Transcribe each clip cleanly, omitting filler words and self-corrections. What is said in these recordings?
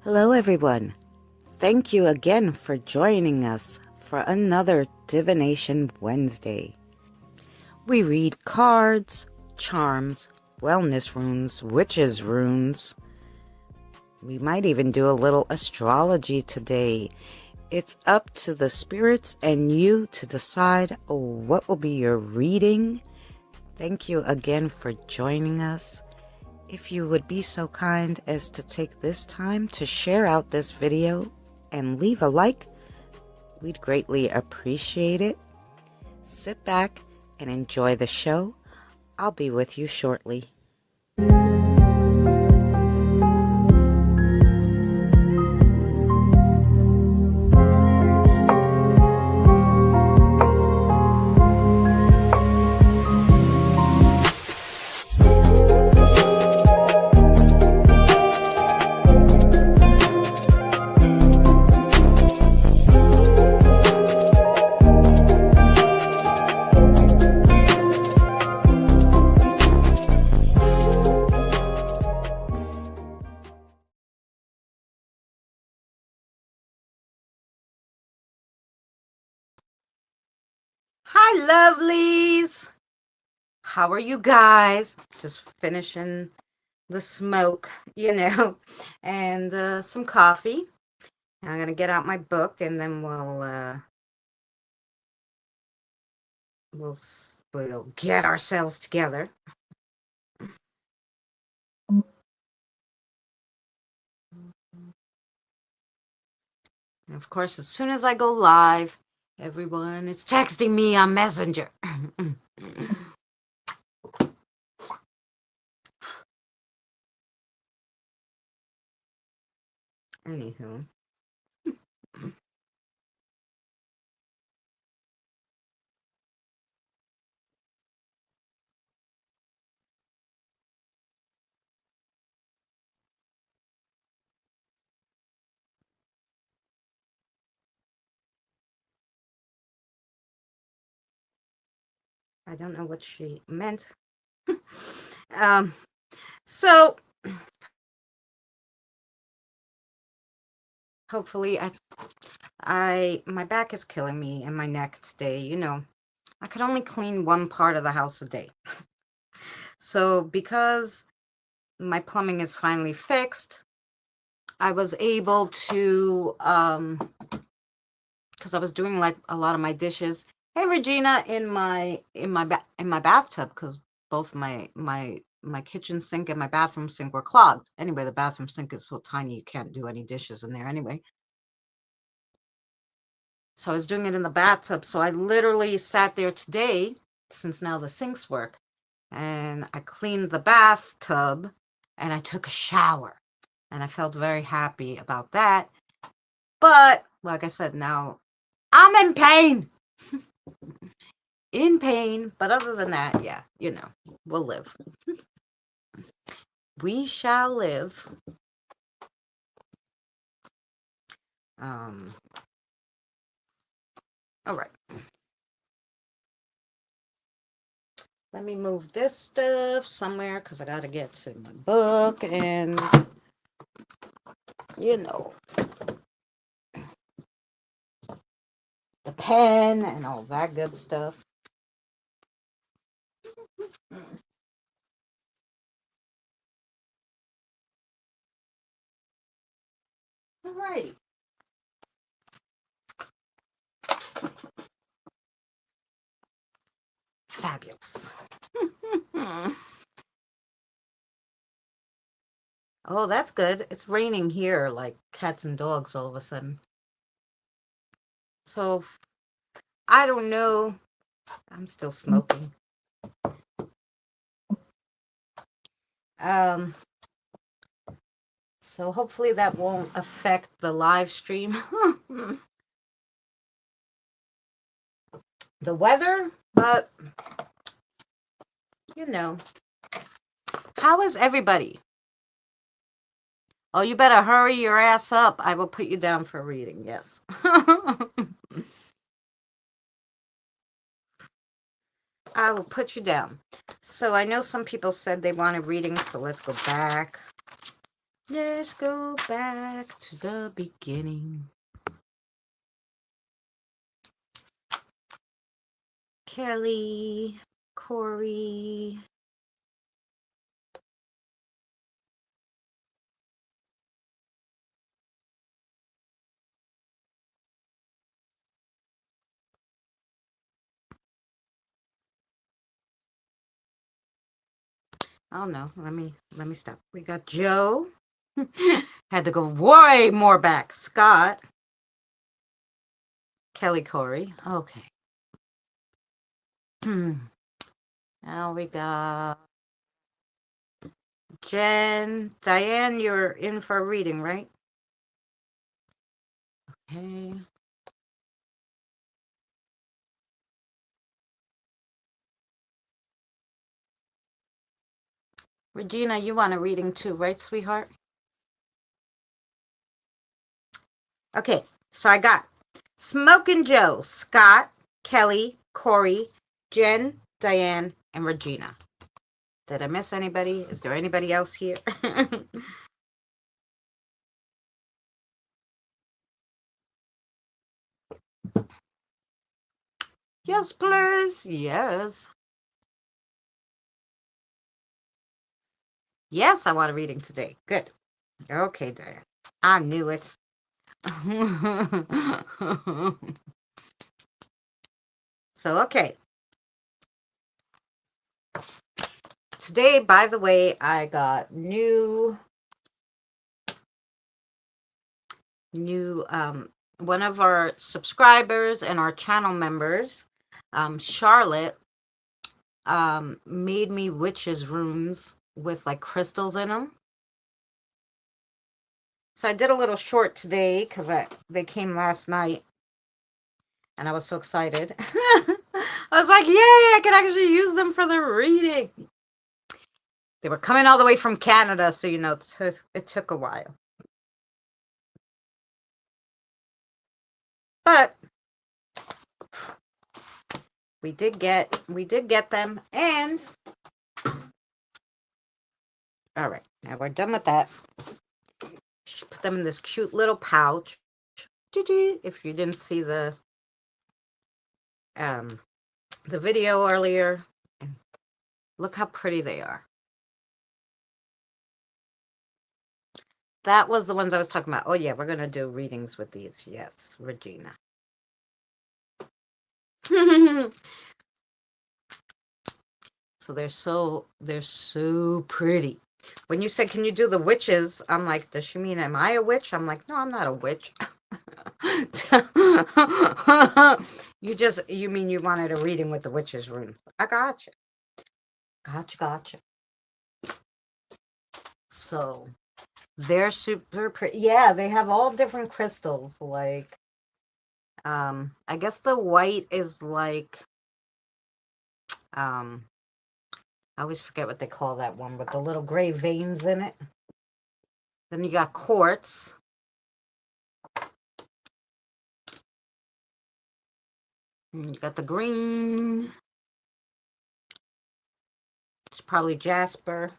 Hello everyone. Thank you again for joining us for another Divination Wednesday. We read cards, charms, wellness runes, witches runes. We might even do a little astrology today. It's up to the spirits and you to decide what will be your reading. Thank you again for joining us. If you would be so kind as to take this time to share out this video and leave a like, we'd greatly appreciate it. Sit back and enjoy the show. I'll be with you shortly. Hi, lovelies. How are you guys? Just finishing the smoke, and some coffee. I'm gonna get out my book, and then we'll get ourselves together. And of course, as soon as I go live, everyone is texting me on Messenger. Anywho. I don't know what she meant. So hopefully my back is killing me and my neck today. I could only clean one part of the house a day. So because my plumbing is finally fixed, I was able to, because I was doing like a lot of my dishes. Hey Regina, in my bathtub, because both my kitchen sink and my bathroom sink were clogged. Anyway, the bathroom sink is so tiny you can't do any dishes in there anyway. So I was doing it in the bathtub. So I literally sat there today, since now the sinks work, and I cleaned the bathtub and I took a shower. And I felt very happy about that. But like I said, now I'm in pain. In pain. But other than that, yeah, we'll live. We shall live. All right. Let me move this stuff somewhere because I got to get to my book and, the pen and all that good stuff. Alrighty. Fabulous. Oh, that's good. It's raining here like cats and dogs all of a sudden. So I don't know. I'm still smoking. Um, so hopefully that won't affect the live stream. The weather, but you know. How is everybody? Oh, you better hurry your ass up. I will put you down for reading, yes. I will put you down. So I know some people said they wanted readings, so let's go back. Let's go back to the beginning. Kelly, Corey. Oh no, let me stop. We got Joe. Had to go way more back. Scott. Kelly, Corey. Okay. Now we got Jen. Diane, you're in for a reading, right? Okay. Regina, you want a reading too, right, sweetheart? Okay, so I got Smokin' Joe, Scott, Kelly, Corey, Jen, Diane, and Regina. Did I miss anybody? Is there anybody else here? Yes, please. Yes. Yes, I want a reading today. Good. Okay, Diane. I knew it. So, okay. Today, by the way, I got new one of our subscribers and our channel members, Charlotte, made me witches runes with like crystals in them. So I did a little short today because they came last night and I was so excited. I was like, yay, I can actually use them for the reading. They were coming all the way from Canada, so you know it took a while. But we did get them, and all right, now we're done with that. Put them in this cute little pouch. If you didn't see the video earlier, look how pretty they are. That was the ones I was talking about. Oh yeah, we're gonna do readings with these. Yes, Regina. So they're so pretty. When you said, "Can you do the witches?" I'm like, "Does she mean am I a witch?" I'm like, "No, I'm not a witch." You mean you wanted a reading with the witches' runes? I gotcha. Gotcha. So they're super pretty. Yeah, they have all different crystals. Like, I guess the white is like, I always forget what they call that one with the little gray veins in it. Then you got quartz. And you got the green. It's probably jasper.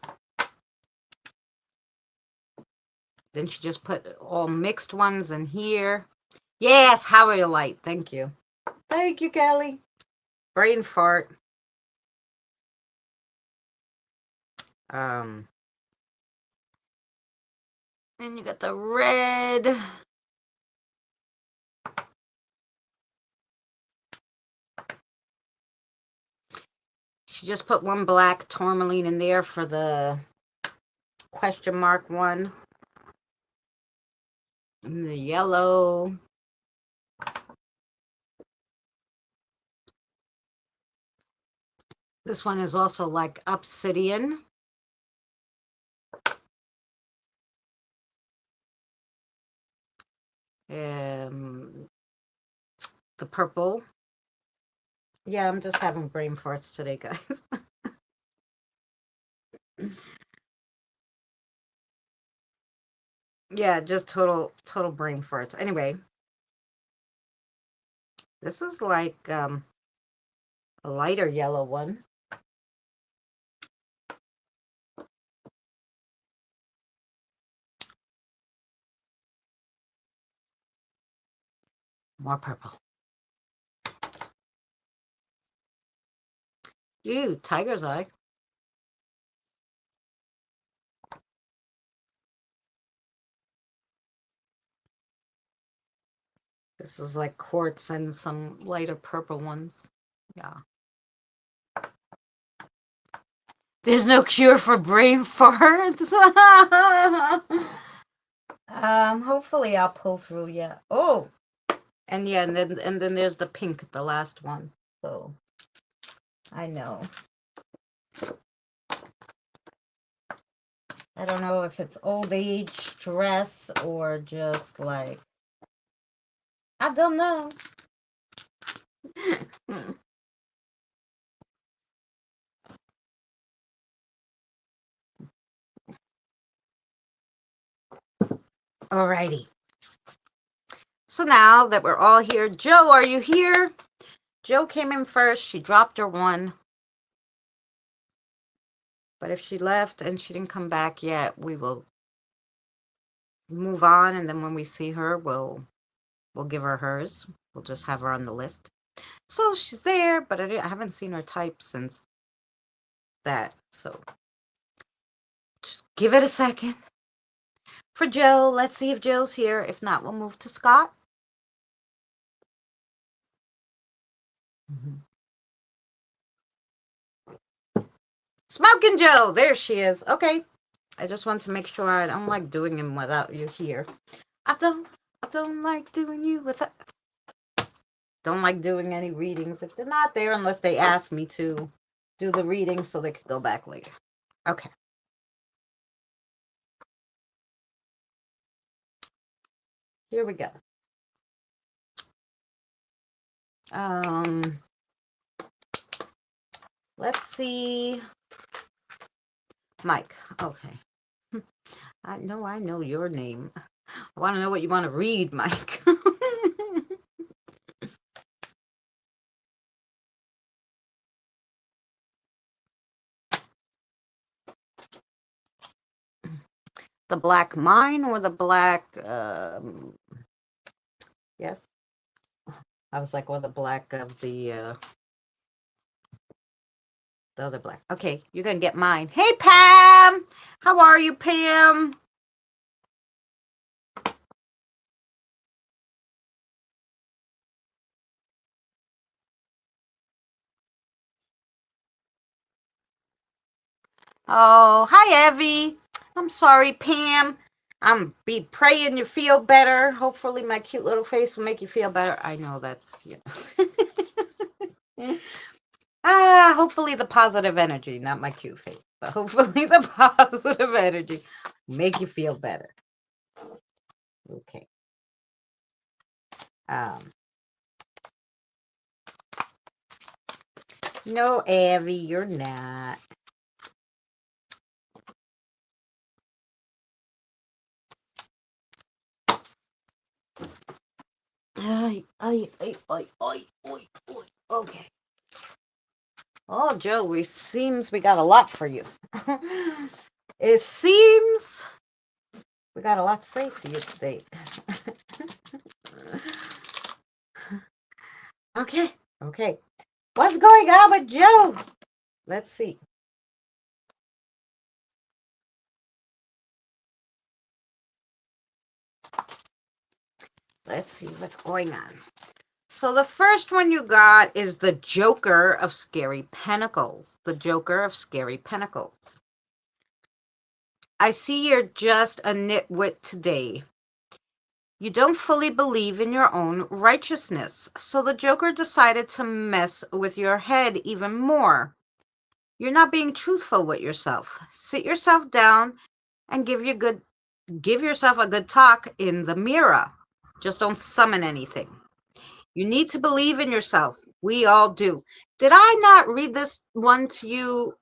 Then she just put all mixed ones in here. Yes, Howrite. Thank you. Thank you, Kelly. Brain fart. Um, And you got the red. She just put one black tourmaline in there for the question mark one. And the yellow. This one is also like obsidian. The purple. Yeah, I'm just having brain farts today, guys. Yeah, just total brain farts. Anyway, this is like a lighter yellow one. More purple. Ew, tiger's eye. This is like quartz and some lighter purple ones. Yeah. There's no cure for brain farts. Hopefully I'll pull through. Yeah. Oh, and yeah, and then there's the pink, the last one. So I know. I don't know if it's old age stress or just like, I don't know. Alrighty. So now that we're all here, Joe, are you here? Joe came in first. She dropped her one. But if she left and she didn't come back yet, we will move on. And then when we see her, we'll give her hers. We'll just have her on the list. So she's there, but I haven't seen her type since that. So just give it a second. For Joe, let's see if Joe's here. If not, we'll move to Scott. Smoking Joe, there she is. Okay, I just want to make sure. I don't like doing him without you here. I don't like doing you without. Don't like doing any readings if they're not there unless they ask me to do the reading so they could go back later. Okay. Here we go. Let's see. Mike. Okay. I know your name. I want to know what you want to read, Mike. The black mine or the black yes. I was like, or the black of the other black. Okay, you're gonna get mine. Hey Pam! How are you, Pam? Oh, hi Evie. I'm sorry, Pam. I'm be praying you feel better. Hopefully my cute little face will make you feel better. I know that's hopefully the positive energy, not my cute face, but hopefully the positive energy make you feel better. Okay. No, Evie, you're not. Okay. Oh, Joe, it seems we got a lot for you. It seems we got a lot to say to you today. Okay. What's going on with Joe? Let's see. Let's see what's going on. So the first one you got is the Joker of Scary Pentacles. The Joker of Scary Pentacles. I see you're just a nitwit today. You don't fully believe in your own righteousness, so the Joker decided to mess with your head even more. You're not being truthful with yourself. Sit yourself down and give yourself a good talk in the mirror. Just don't summon anything. You need to believe in yourself. We all do. Did I not read this one to you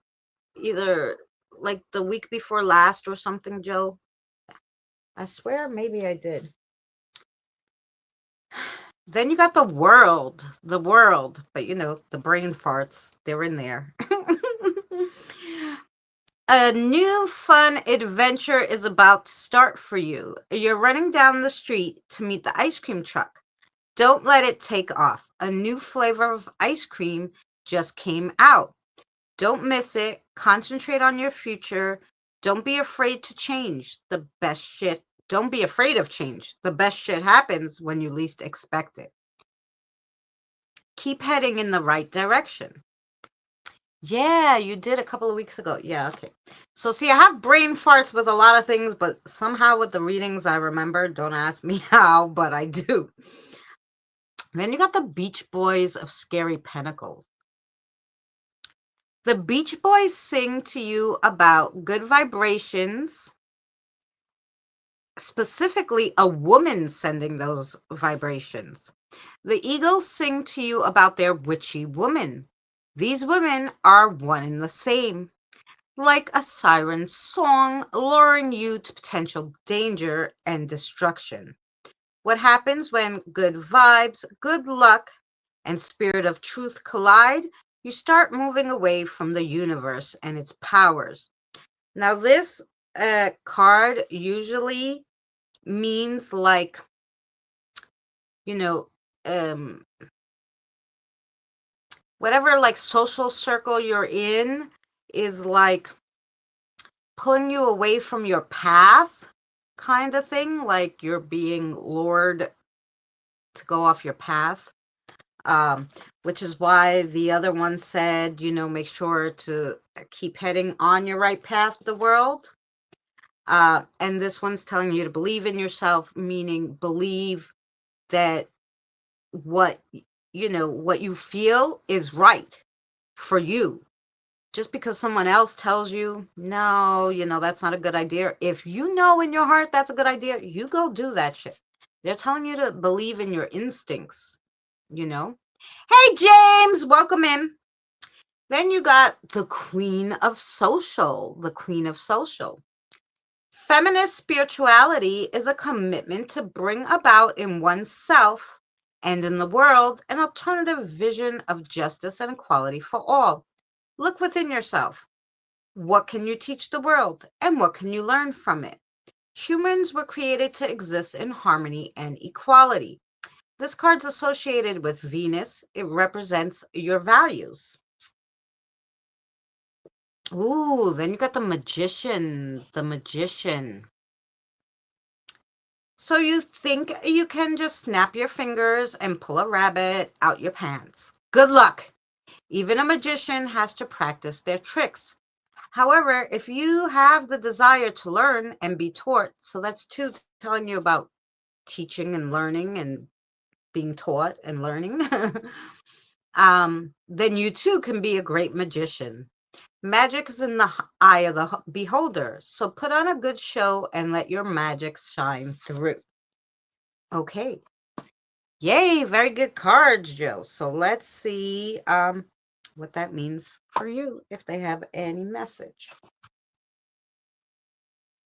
either like the week before last or something, Joe? I swear maybe I did. Then you got the world, but you know, the brain farts, they're in there. A new fun adventure is about to start for you. You're running down the street to meet the ice cream truck. Don't let it take off. A new flavor of ice cream just came out. Don't miss it. Concentrate on your future. Don't be afraid to change. Don't be afraid of change. The best shit happens when you least expect it. Keep heading in the right direction. Yeah, you did a couple of weeks ago. Yeah, okay. So see, I have brain farts with a lot of things, but somehow with the readings I remember. Don't ask me how, but I do. Then you got the Beach Boys of Scary Pentacles. The Beach Boys sing to you about good vibrations, specifically a woman sending those vibrations. The Eagles sing to you about their witchy woman. These women are one and the same, like a siren song luring you to potential danger and destruction. What happens when good vibes, good luck, and spirit of truth collide? You start moving away from the universe and its powers. Now, this card usually means like, you know, um, whatever like social circle you're in is like pulling you away from your path kind of thing, like you're being lured to go off your path. Which is why the other one said, you know, make sure to keep heading on your right path, the world. And this one's telling you to believe in yourself, meaning believe that what what you feel is right for you. Just because someone else tells you, no, that's not a good idea. If you know in your heart that's a good idea, you go do that shit. They're telling you to believe in your instincts, you know? Hey, James, welcome in. Then you got the Queen of Social, the Queen of Social. Feminist spirituality is a commitment to bring about in oneself and in the world an alternative vision of justice and equality for all. Look within yourself. What can you teach the world, and what can you learn from it? Humans were created to exist in harmony and equality. This card's associated with Venus. It represents your values. Ooh, then you got the Magician. The Magician. So you think you can just snap your fingers and pull a rabbit out your pants. Good luck. Even a magician has to practice their tricks. However, if you have the desire to learn and be taught, so that's two telling you about teaching and learning and being taught and learning, then you too can be a great magician. Magic is in the eye of the beholder, so put on a good show and let your magic shine through. Okay. Yay, very good cards, Joe. So let's see what that means for you, if they have any message.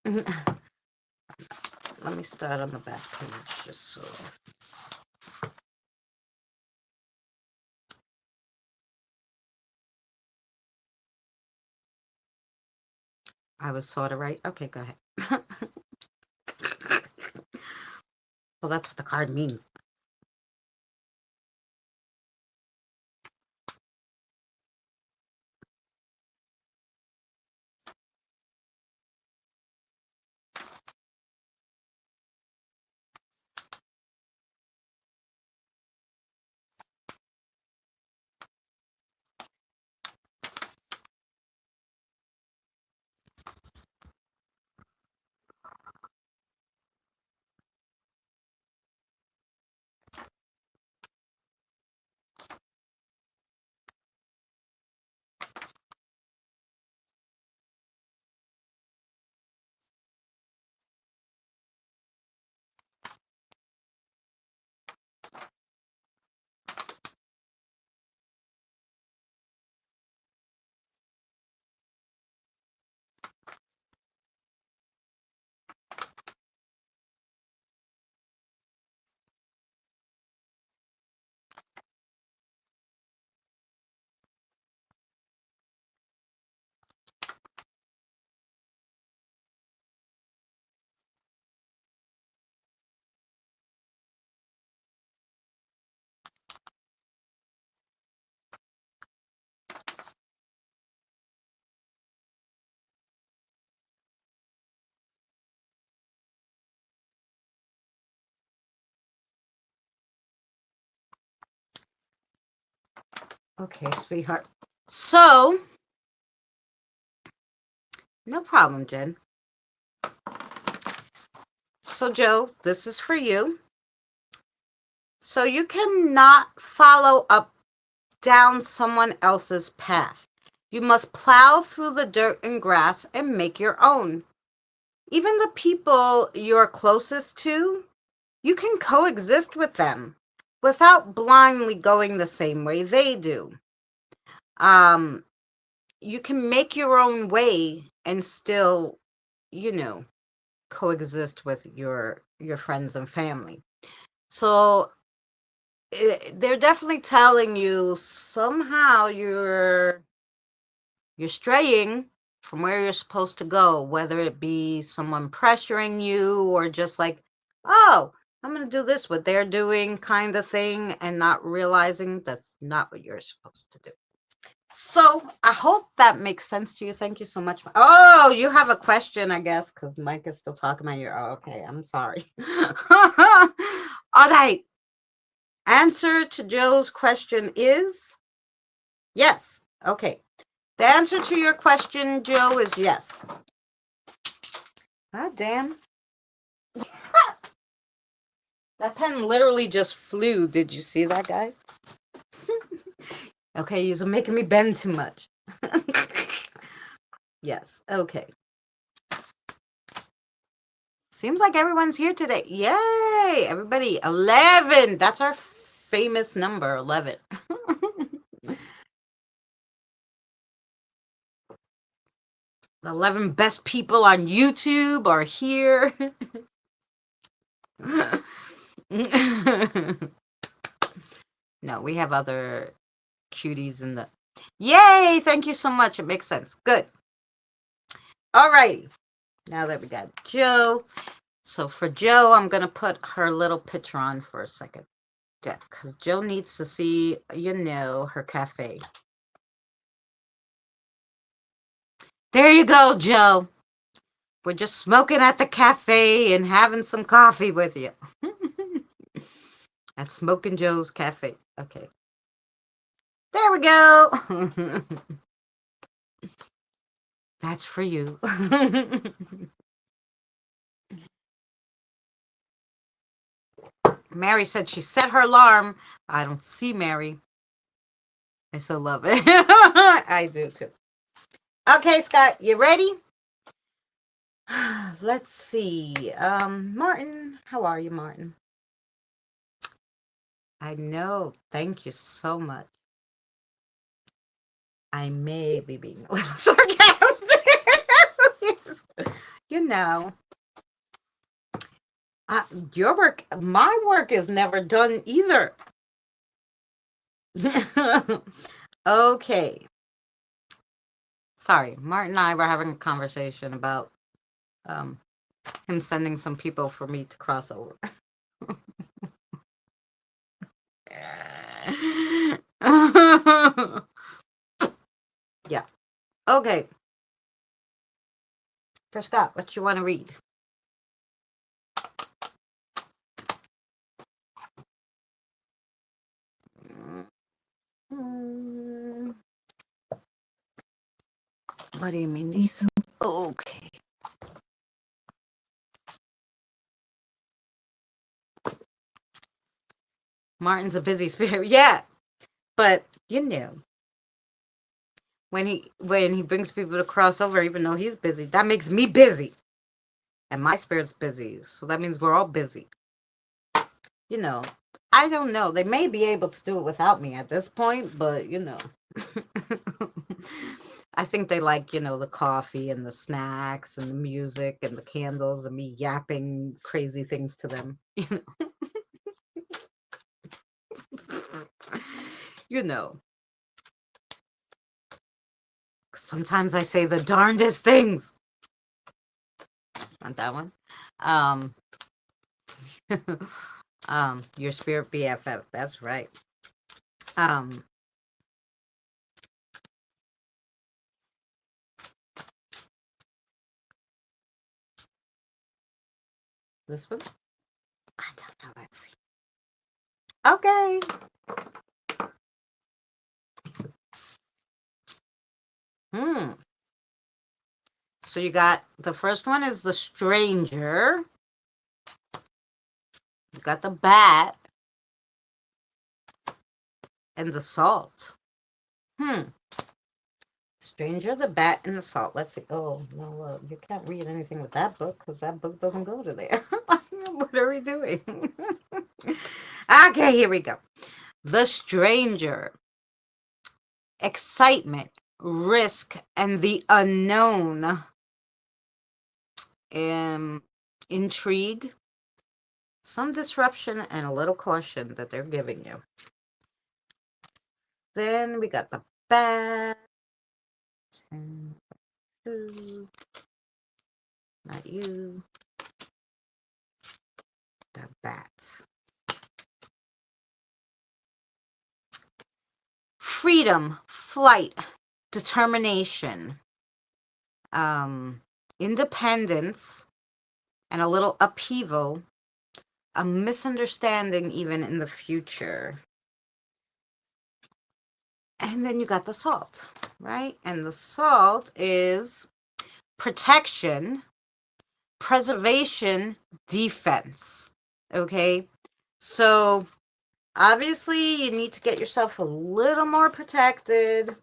Let me start on the back page just so. I was sort of right. Okay, go ahead. So that's what the card means. Okay, sweetheart. So, no problem, Jen. So, Joe, this is for you. So, you cannot follow up down someone else's path. You must plow through the dirt and grass and make your own. Even the people you're closest to, you can coexist with them without blindly going the same way they do. Um, you can make your own way and still, you know, coexist with your friends and family. So they're definitely telling you somehow you're straying from where you're supposed to go, whether it be someone pressuring you or just like, oh, I'm going to do this, what they're doing kind of thing, and not realizing that's not what you're supposed to do. So I hope that makes sense to you. Thank you so much. Oh, you have a question, I guess, because Mike is still talking about your. Oh, okay, I'm sorry. All right. Answer to Joe's question is yes. Okay. The answer to your question, Joe, is yes. Ah, damn. That pen literally just flew. Did you see that, guys? Okay, you're making me bend too much. Yes, okay. Seems like everyone's here today. Yay! Everybody, 11. That's our famous number, 11. The 11 best people on YouTube are here. No, we have other cuties in the... Yay! Thank you so much. It makes sense. Good. All right. Now that we got Joe. So for Joe, I'm going to put her little picture on for a second. Because Joe needs to see, her cafe. There you go, Joe. We're just smoking at the cafe and having some coffee with you. At Smoking Joe's Cafe. Okay. There we go. That's for you. Mary said she set her alarm. I don't see Mary. I so love it. I do too. Okay, Scott, you ready? Let's see. Martin, how are you, Martin? I know. Thank you so much. I may be being a little sarcastic. you know. Your work, my work is never done either. Okay. Sorry, Martin and I were having a conversation about him sending some people for me to cross over. Yeah. Okay. So Scott, what you want to read? What do you mean, Lisa? Okay. Martin's a busy spirit. Yeah. But when he brings people to cross over, even though he's busy, that makes me busy. And my spirit's busy. So that means we're all busy. I don't know. They may be able to do it without me at this point, but I think they like, the coffee and the snacks and the music and the candles and me yapping crazy things to them. You know. Sometimes I say the darndest things. Want that one? Your spirit BFF. That's right. This one? I don't know. Let's see. Okay. Hmm. So you got the first one is the stranger. You got the bat and the salt. Hmm. Stranger, the bat, and the salt. Let's see. Oh, no, you can't read anything with that book because that book doesn't go to there. What are we doing? Okay, here we go. The stranger. Excitement, risk, and the unknown. Intrigue, some disruption, and a little caution that they're giving you. Then we got the bat. 10, 2, not you. The bat. Freedom, flight, determination, independence, and a little upheaval, a misunderstanding even in the future. And then you got the salt, right? And the salt is protection, preservation, defense. Okay? So obviously you need to get yourself a little more protected.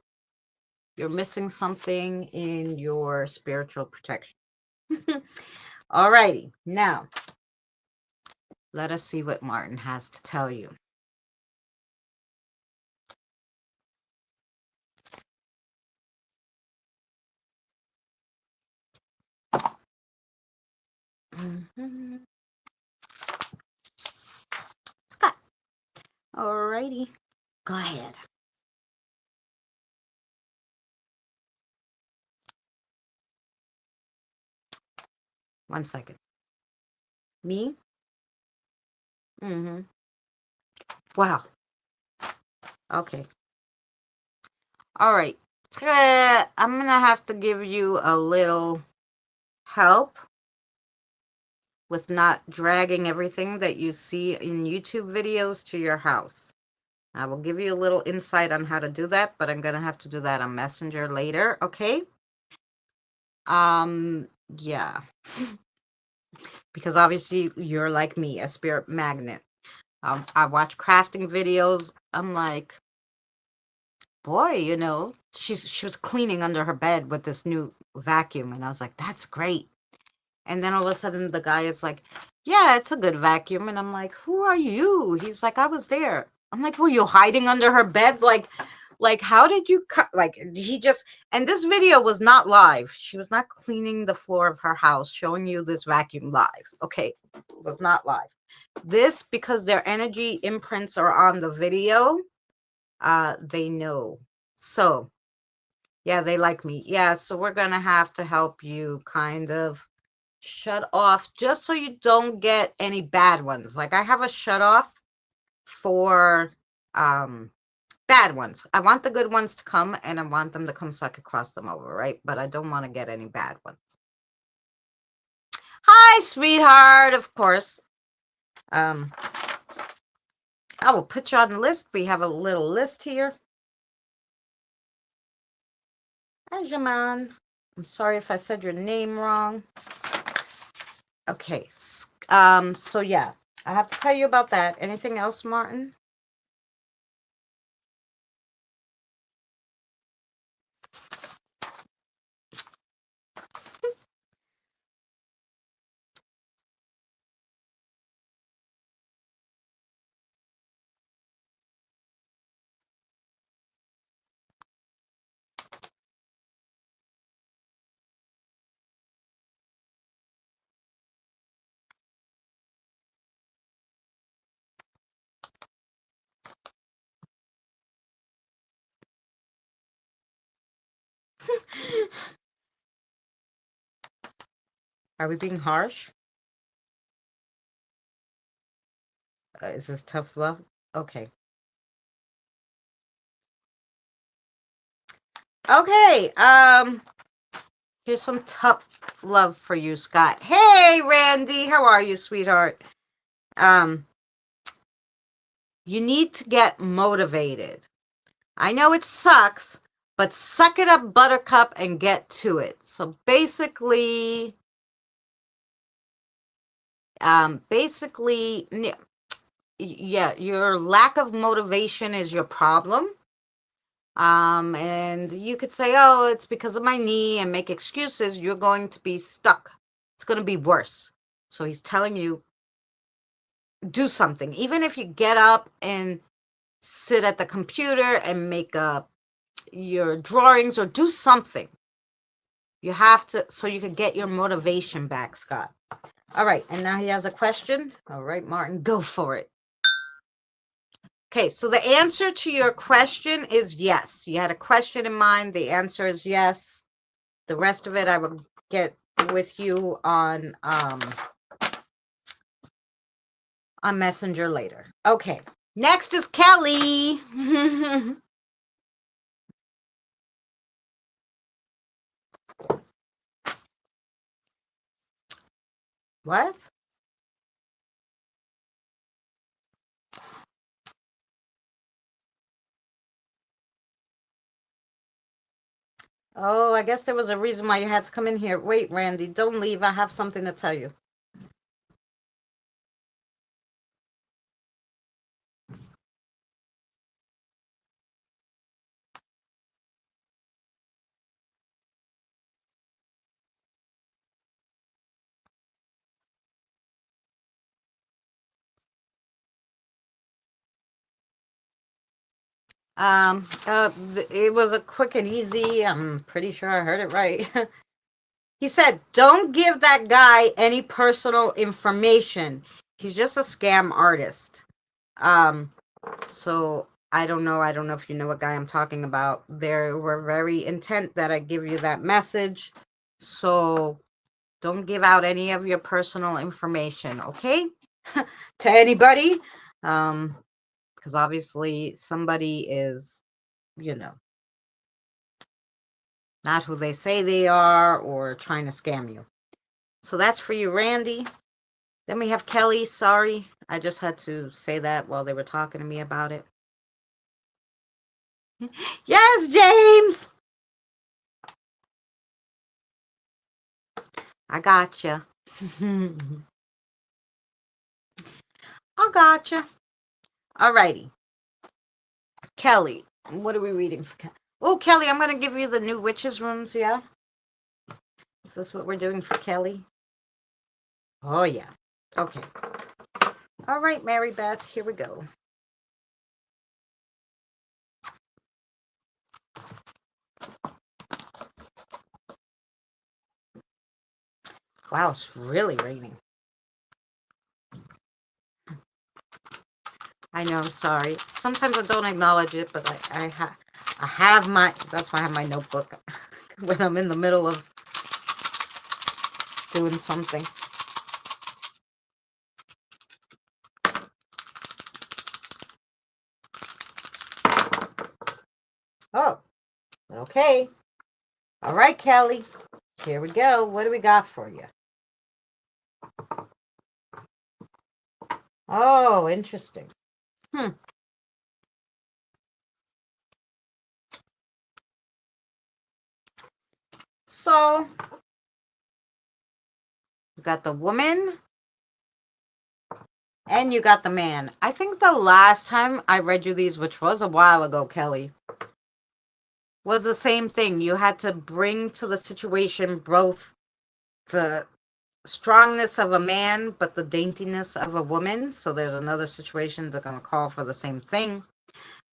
You're missing something in your spiritual protection. Alrighty, now let us see what Martin has to tell you. Scott. Alrighty, go ahead. One second. Me? Mm-hmm. Wow. Okay. All right. I'm going to have to give you a little help with not dragging everything that you see in YouTube videos to your house. I will give you a little insight on how to do that, but I'm going to have to do that on Messenger later, okay? Yeah. Because obviously you're like me, a spirit magnet. I watch crafting videos. I'm like, boy, she was cleaning under her bed with this new vacuum, and I was like, that's great. And then all of a sudden the guy is like, yeah, it's a good vacuum. And I'm like, who are you? He's like, I was there. I'm like, were you hiding under her bed? Like how did you cut? Like he just, and this video was not live. She was not cleaning the floor of her house, showing you this vacuum live. Okay, it was not live. This, because their energy imprints are on the video, they know. So yeah, they like me. Yeah, so we're gonna have to help you kind of shut off just so you don't get any bad ones. Like I have a shut off for bad ones. I want the good ones to come, and I want them to come so I could cross them over, right? But I don't want to get any bad ones. Hi, sweetheart, of course. I will put you on the list. We have a little list here. Hi, Jaman. I'm sorry if I said your name wrong. Okay. So yeah, I have to tell you about that. Anything else, Martin? Are we being harsh? Is this tough love? Okay. Okay. Here's some tough love for you, Scott. Hey, Randy, how are you, sweetheart? You need to get motivated. I know it sucks, but suck it up, buttercup, and get to it. So basically, yeah, your lack of motivation is your problem. And you could say, oh, it's because of my knee, and make excuses. You're going to be stuck. It's going to be worse. So he's telling you, do something. Even if you get up and sit at the computer and make your drawings or do something. You have to, so you can get your motivation back, Scott. All right, and now he has a question. All right, Martin, go for it. Okay, so the answer to your question is yes. You had a question in mind. The answer is yes. The rest of it I will get with you on Messenger later. Okay, next is Kelly. What? Oh, I guess there was a reason why you had to come in here. Wait, Randy, don't leave. I have something to tell you. It was a quick and easy. I'm pretty sure I heard it right. He said, don't give that guy any personal information. He's just a scam artist. So I don't know. I don't know if you know what guy I'm talking about. They were very intent that I give you that message. So don't give out any of your personal information, okay? To anybody. Because obviously somebody is, you know, not who they say they are or trying to scam you. So that's for you, Randy. Then we have Kelly. Sorry, I just had to say that while they were talking to me about it. Yes, James! I gotcha. I gotcha. Alrighty. Kelly, what are we reading for Kelly? Oh, Kelly, I'm going to give you the new witches' rooms, yeah? Is this what we're doing for Kelly? Oh, yeah. Okay. All right, Mary Beth, here we go. Wow, it's really raining. I know, I'm sorry. Sometimes I don't acknowledge it, but I have my, that's why I have my notebook when I'm in the middle of doing something. Oh, okay. All right, Kelly. Here we go. What do we got for you? Oh, interesting. So, you got the woman and you got the man. I think the last time I read you these, which was a while ago, Kelly, was the same thing. You had to bring to the situation both the strongness of a man, but the daintiness of a woman. So there's another situation that's going to call for the same thing.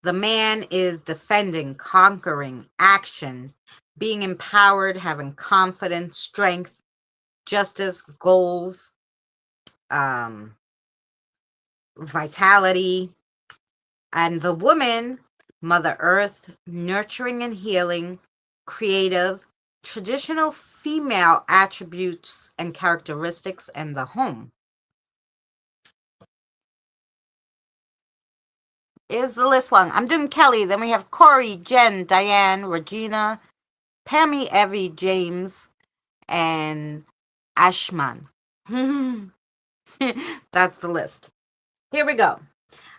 The man is defending, conquering, action, being empowered, having confidence, strength, justice, goals, vitality. And the woman, Mother Earth, nurturing and healing, creative, traditional female attributes and characteristics, and the home. Is the list long? I'm doing Kelly. Then we have Corey, Jen, Diane, Regina, Pammy, Evie, James, and Ashman. That's the list. Here we go.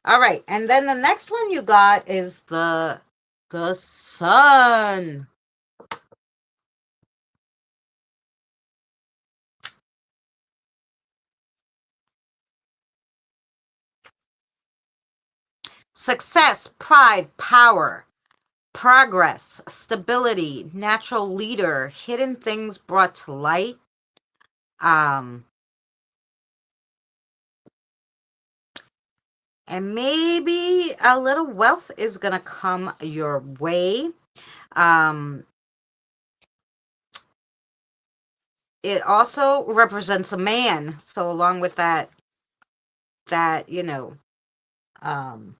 All right. And then the next one you got is the The sun. Success, pride, power, progress, stability, natural leader, hidden things brought to light. And maybe a little wealth is gonna come your way. It also represents a man. So along with that, um,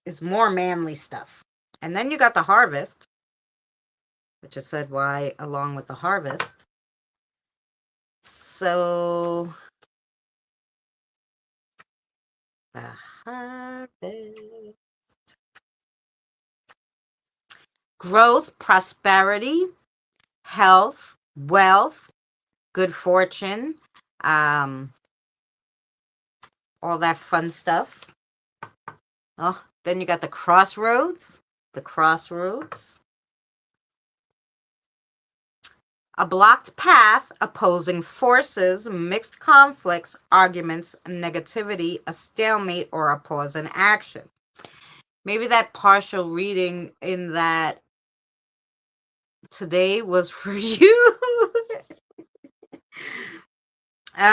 is more manly stuff. And then you got the harvest, which is said why along with the harvest. So the harvest. Growth, prosperity, health, wealth, good fortune, um, all that fun stuff. Oh, then you got the crossroads. The crossroads. A blocked path, opposing forces, mixed conflicts, arguments, negativity, a stalemate, or a pause in action. Maybe that partial reading in that today was for you. It's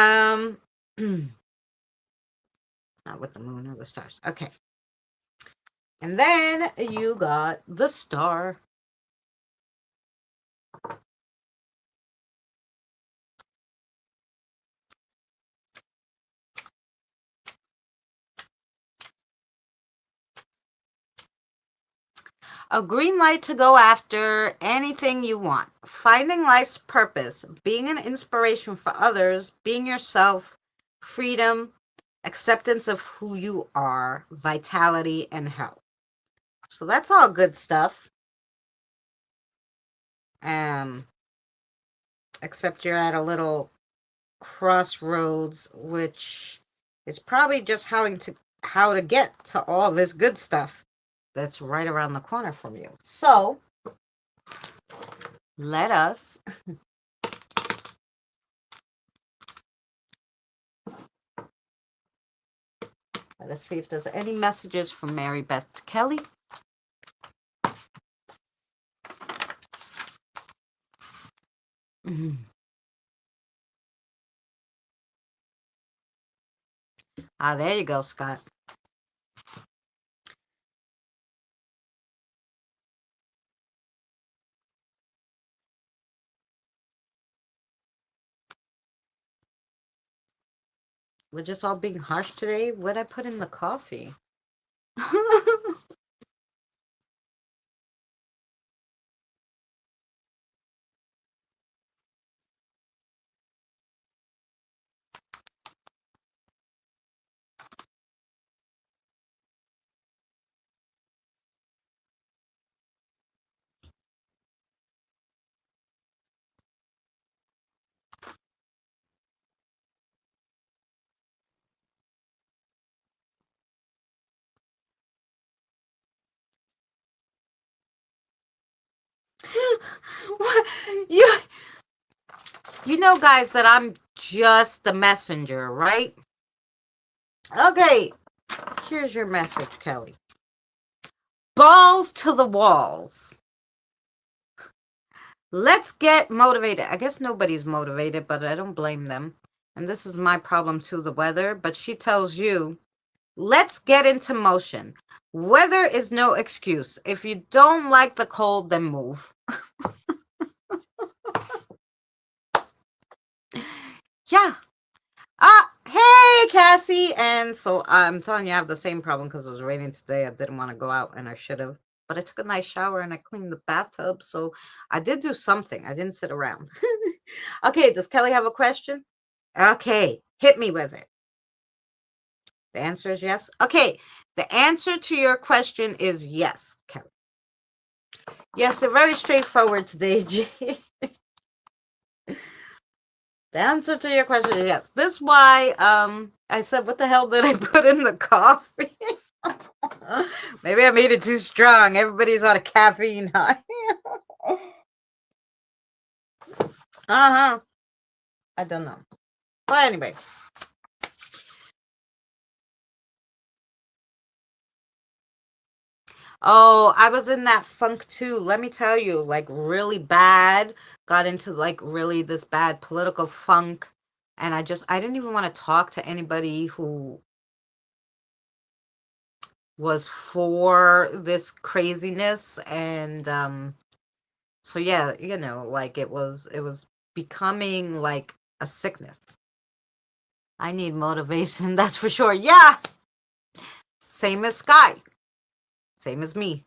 not with the moon or the stars. Okay. And then you got the star. A green light to go after anything you want. Finding life's purpose, being an inspiration for others, being yourself, freedom, acceptance of who you are, vitality, and health. So that's all good stuff. Except you're at a little crossroads, which is probably just how to get to all this good stuff that's right around the corner from you. So let us see if there's any messages from Mary Beth Kelly. There you go, Scott. We're just all being harsh today. What'd I put in the coffee? What? You know, guys, that I'm just the messenger, right? Okay, here's your message, Kelly. Balls to the walls. Let's get motivated. I guess nobody's motivated, but I don't blame them. And this is my problem too, the weather. But she tells you, let's get into motion. Weather is no excuse. If you don't like the cold, then move. Yeah. Hey, Cassie. And so I'm telling you, I have the same problem because it was raining today. I didn't want to go out, and I should have. But I took a nice shower and I cleaned the bathtub. So I did do something. I didn't sit around. Okay, does Kelly have a question? Okay, hit me with it. The answer is yes. Okay, the answer to your question is yes, Kelly. Yes, they're very straightforward today, Jay. The answer to your question is yes. This is why I said, what the hell did I put in the coffee? Maybe I made it too strong. Everybody's on a caffeine high. Uh-huh. I don't know. But anyway. Oh, I was in that funk too. Let me tell you, like really bad. Got into like really this bad political funk. And I didn't even want to talk to anybody who was for this craziness. And so yeah, like it was becoming like a sickness. I need motivation, that's for sure. Yeah, same as Sky, same as me.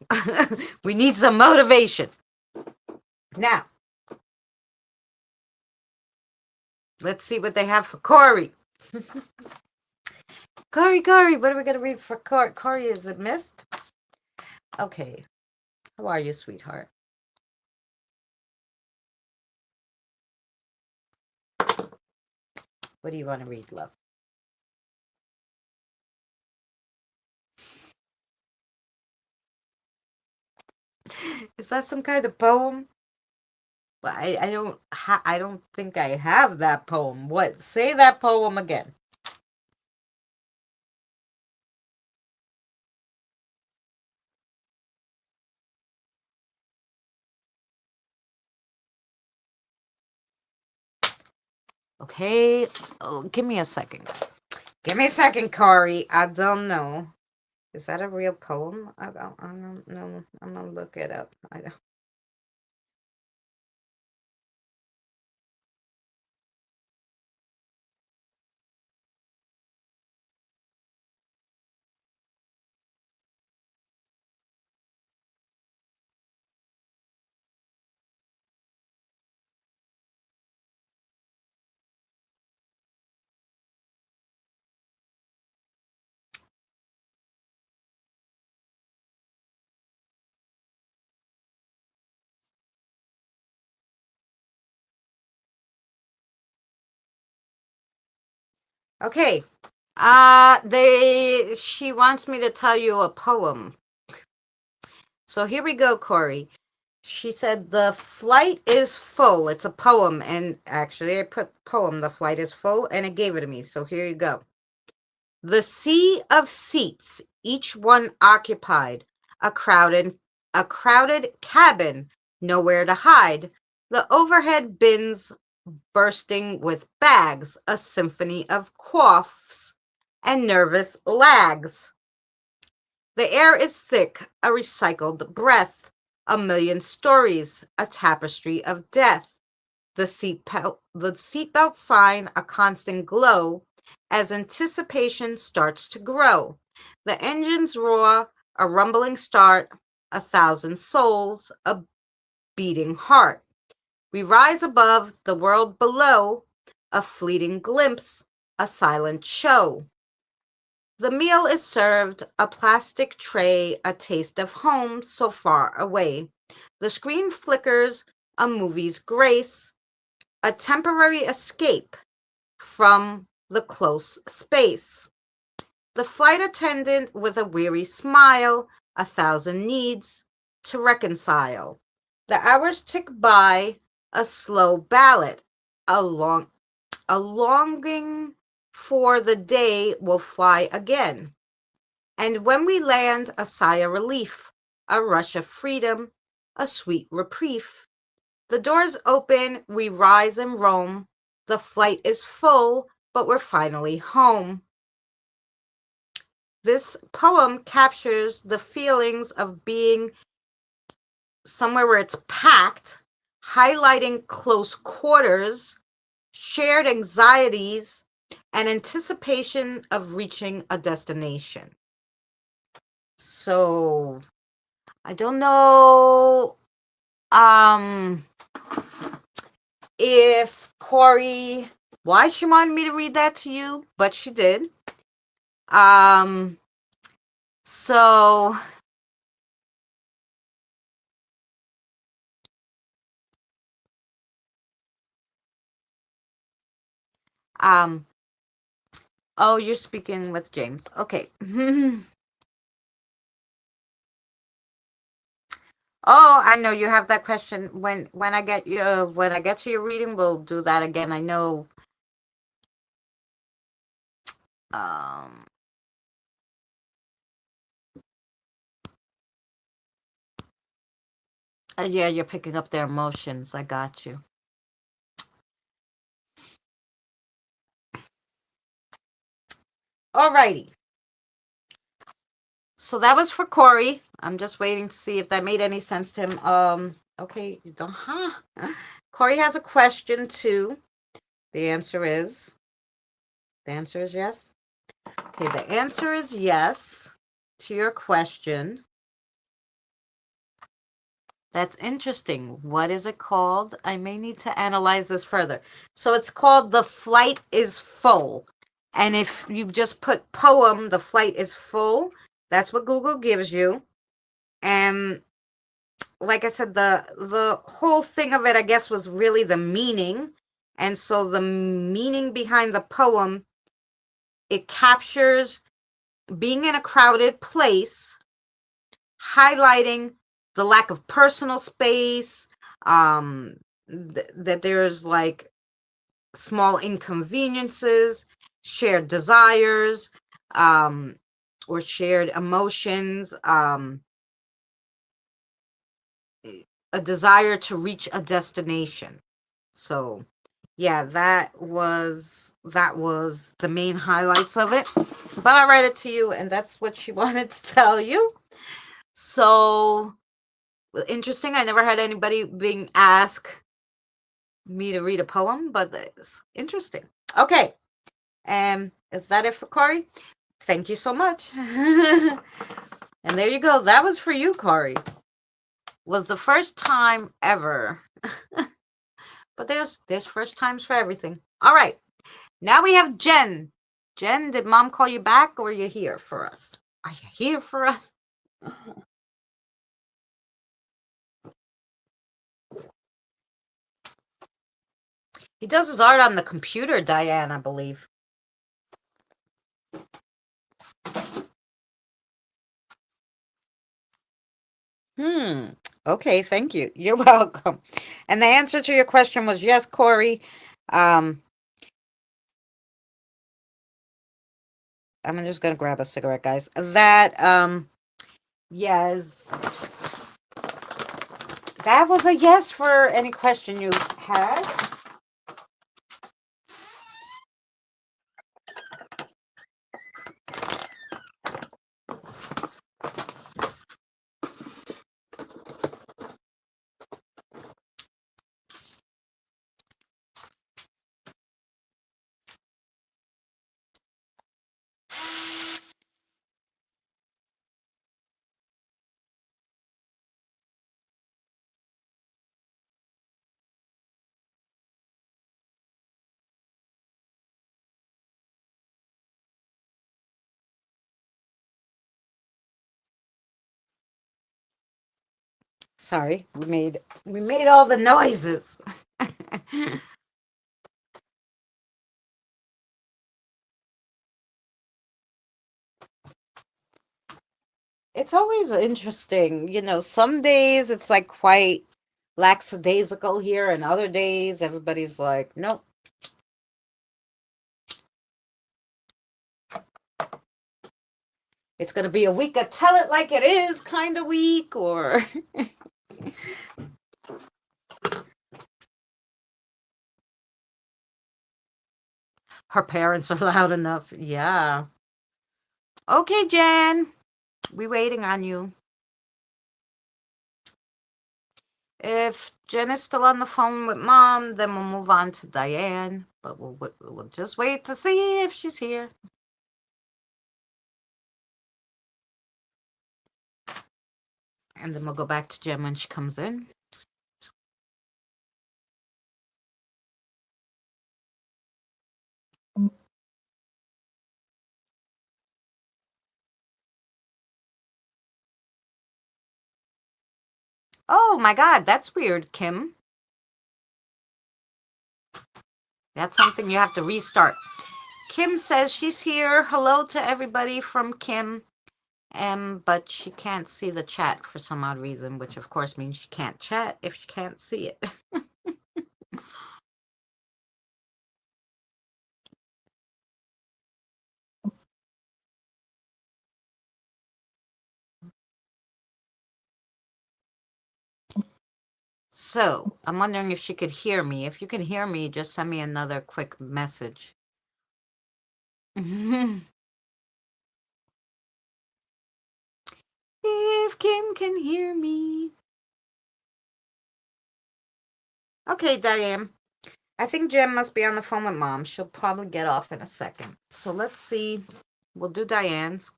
We need some motivation. Now, let's see what they have for Corey. Corey, what are we going to read for Corey? Corey, is it missed? Okay. How are you, sweetheart? What do you want to read, love? Is that some kind of poem? But I don't think I have that poem. What? Say that poem again. Okay. Oh, give me a second. Give me a second, Corey. I don't know. Is that a real poem? I don't know. I'm gonna look it up. I don't. Okay. She wants me to tell you a poem. So here we go, Corey. She said, "The flight is full." It's a poem, and actually, I put poem, "The flight is full," and it gave it to me. So here you go. The sea of seats, each one occupied, a crowded cabin, nowhere to hide. The overhead bins bursting with bags, a symphony of coughs and nervous lags. The air is thick, a recycled breath, a million stories, a tapestry of death. The seatbelt sign, a constant glow, as anticipation starts to grow. The engines roar, a rumbling start, a thousand souls, a beating heart. We rise above the world below, a fleeting glimpse, a silent show. The meal is served, a plastic tray, a taste of home so far away. The screen flickers, a movie's grace, a temporary escape from the close space. The flight attendant with a weary smile, a thousand needs to reconcile. The hours tick by, a slow ballad, a longing for the day will fly again. And when we land, a sigh of relief, a rush of freedom, a sweet reprieve. The doors open, we rise and roam. The flight is full, but we're finally home. This poem captures the feelings of being somewhere where it's packed, highlighting close quarters, shared anxieties, and anticipation of reaching a destination. So, I don't know if Corey, why she wanted me to read that to you, but she did. Um, so um, oh, you're speaking with James. Okay. Oh, I know you have that question. When I get to your reading, we'll do that again. I know. Um, yeah, you're picking up their emotions. I got you. Alrighty. So that was for Corey. I'm just waiting to see if that made any sense to him. Okay, you don't, huh? Corey has a question too. The answer is, the answer is yes. Okay, the answer is yes to your question. That's interesting. What is it called? I may need to analyze this further. So it's called The Flight is Full. And if you just put poem, The Flight is Full, that's what Google gives you. And like I said, the whole thing of it, I guess, was really the meaning. And so the meaning behind the poem, it captures being in a crowded place, highlighting the lack of personal space, that there's like small inconveniences, shared desires, um, or shared emotions, a desire to reach a destination. So, yeah, that was the main highlights of it. But I read it to you, and that's what she wanted to tell you. So, interesting. I never had anybody being asked me to read a poem, but it's interesting. Okay, is that it for Corey? Thank you so much. And there you go. That was for you, Corey. Was the first time ever. But there's first times for everything. All right. Now we have Jen. Jen, did mom call you back or are you here for us? Are you here for us? He does his art on the computer, Diane, I believe. Hmm. Okay, thank you. You're welcome. And the answer to your question was yes, Corey. Um, I'm just gonna grab a cigarette, guys. Yes, that was a yes for any question you had. Sorry, we made all the noises. It's always interesting, some days it's like quite lackadaisical here, and other days everybody's like, nope, it's gonna be a week of tell it like it is kind of week, or her parents are loud enough. Yeah. Okay, Jen, we waiting on you. If Jen is still on the phone with mom, then we'll move on to Diane, but we'll just wait to see if she's here. And then we'll go back to Jen when she comes in. Oh my God, that's weird, Kim. That's something you have to restart. Kim says she's here. Hello to everybody from Kim. but she can't see the chat for some odd reason, which of course means she can't chat if she can't see it. So, I'm wondering if she could hear me. If you can hear me, just send me another quick message. If Kim can hear me. Okay, Diane. I think Jen must be on the phone with Mom. She'll probably get off in a second. So let's see. We'll do Diane's.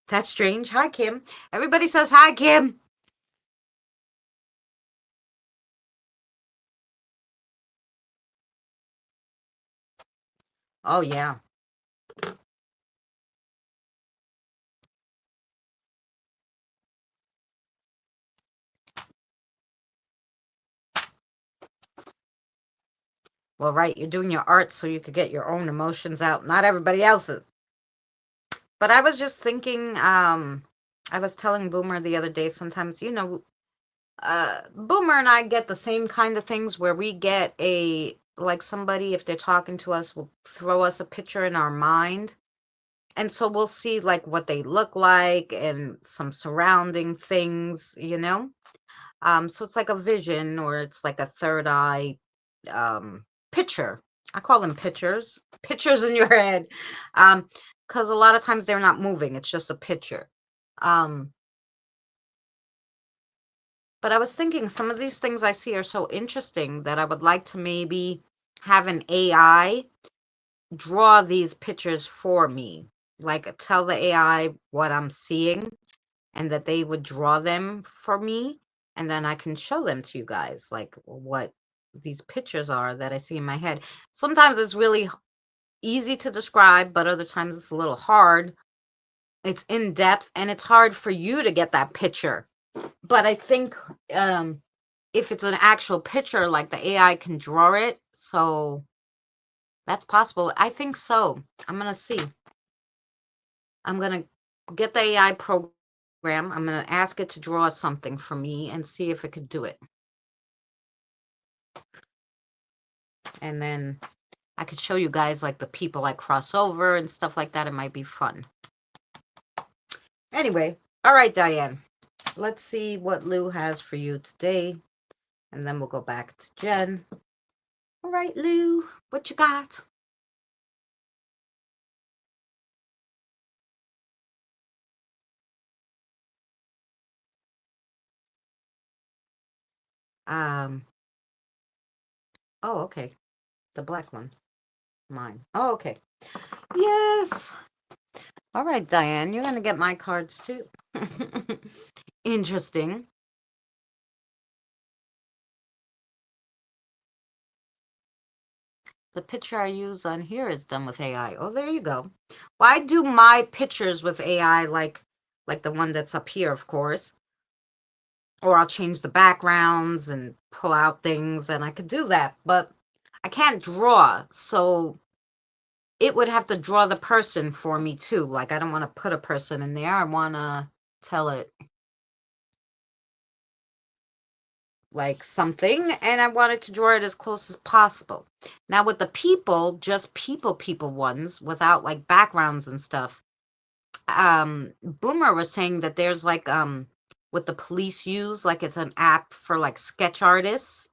That's strange. Hi, Kim. Everybody says hi, Kim. Oh, yeah. Well, right. You're doing your art so you could get your own emotions out, not everybody else's. But I was just thinking, I was telling Boomer the other day, sometimes, Boomer and I get the same kind of things where we get like somebody, if they're talking to us, will throw us a picture in our mind. And so we'll see like what they look like and some surrounding things, So it's like a vision or it's like a third eye picture. I call them pictures in your head. Because a lot of times they're not moving, it's just a picture. But I was thinking some of these things I see are so interesting that I would like to maybe have an AI draw these pictures for me. Like tell the AI what I'm seeing and that they would draw them for me. And then I can show them to you guys, like what these pictures are that I see in my head. Sometimes it's really easy to describe, but other times it's a little hard. It's in depth and it's hard for you to get that picture. But I think if it's an actual picture, like the AI can draw it. So that's possible. I think so. I'm going to see. I'm going to get the AI program. I'm going to ask it to draw something for me and see if it could do it. And then I could show you guys like the people I cross over and stuff like that. It might be fun. Anyway, all right, Diane. Let's see what Lou has for you today. And then we'll go back to Jen. All right, Lou, what you got? Oh, okay. The black ones. Mine. Oh, okay. Yes. All right, Diane, you're going to get my cards too. Interesting. The picture I use on here is done with AI. Oh, there you go. Well, I do my pictures with AI like the one that's up here, of course. Or I'll change the backgrounds and pull out things, and I could do that. But I can't draw, so it would have to draw the person for me too. Like I don't want to put a person in there. I want to tell it like something, and I wanted to draw it as close as possible. Now with the people, just people ones without like backgrounds and stuff. Boomer was saying that there's like what the police use, like it's an app for like sketch artists.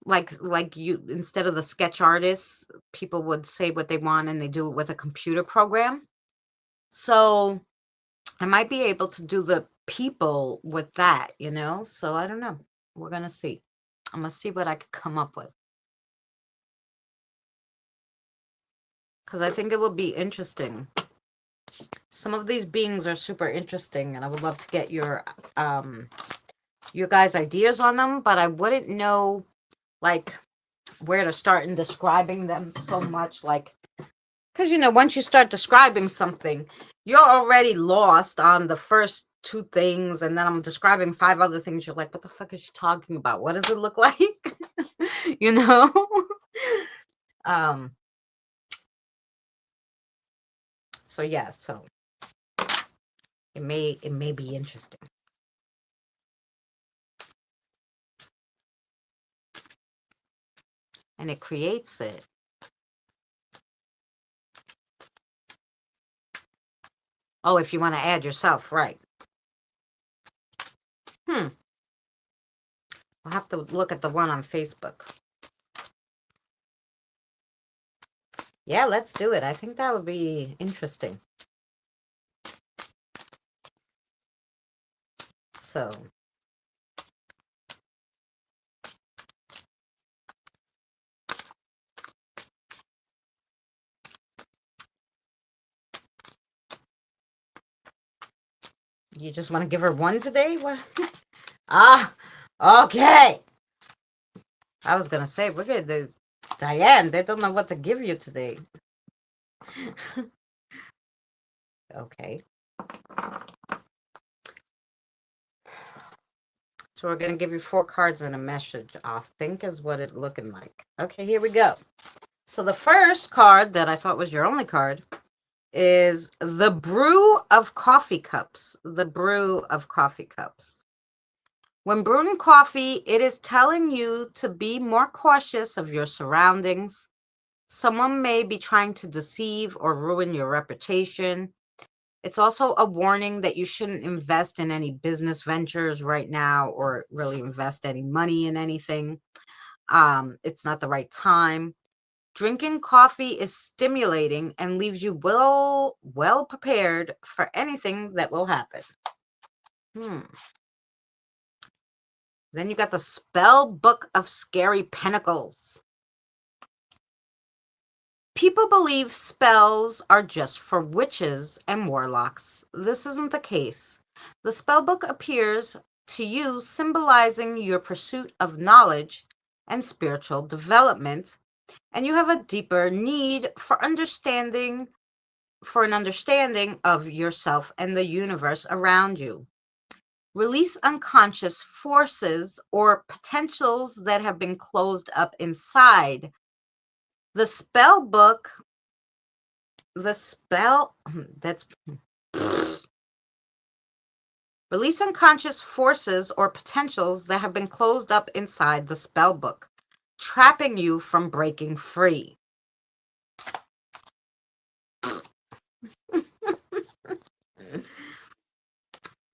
Like you, instead of the sketch artists, people would say what they want and they do it with a computer program. So I might be able to do the people with that, So I don't know. We're gonna see. I'm gonna see what I could come up with. Because I think it will be interesting. Some of these beings are super interesting, and I would love to get your guys' ideas on them, but I wouldn't know like where to start in describing them so much, like because once you start describing something, you're already lost on the first two things, and then I'm describing 5 other things. You're like, what the fuck is she talking about? What does it look like? you know um So yeah, so it may be interesting. And it creates it. Oh, if you want to add yourself, right. I'll have to look at the one on Facebook. Yeah, let's do it. I think that would be interesting. So, you just want to give her one today? What? Okay. I was gonna say we're gonna Diane. They don't know what to give you today. Okay. So we're gonna give you 4 cards and a message. I think is what it's looking like. Okay, here we go. So the first card that I thought was your only card is the brew of coffee cups. The brew of coffee cups. When brewing coffee, it is telling you to be more cautious of your surroundings. Someone may be trying to deceive or ruin your reputation. It's also a warning that you shouldn't invest in any business ventures right now or really invest any money in anything. It's not the right time. Drinking coffee is stimulating and leaves you well prepared for anything that will happen. Then you got the Spell Book of Scary Pentacles. People believe spells are just for witches and warlocks. This isn't the case. The spellbook appears to you symbolizing your pursuit of knowledge and spiritual development, and you have a deeper need for an understanding of yourself and the universe around you. Release unconscious forces or potentials that have been closed up inside. The spell book that's release unconscious forces or potentials that have been closed up inside the spell book, trapping you from breaking free.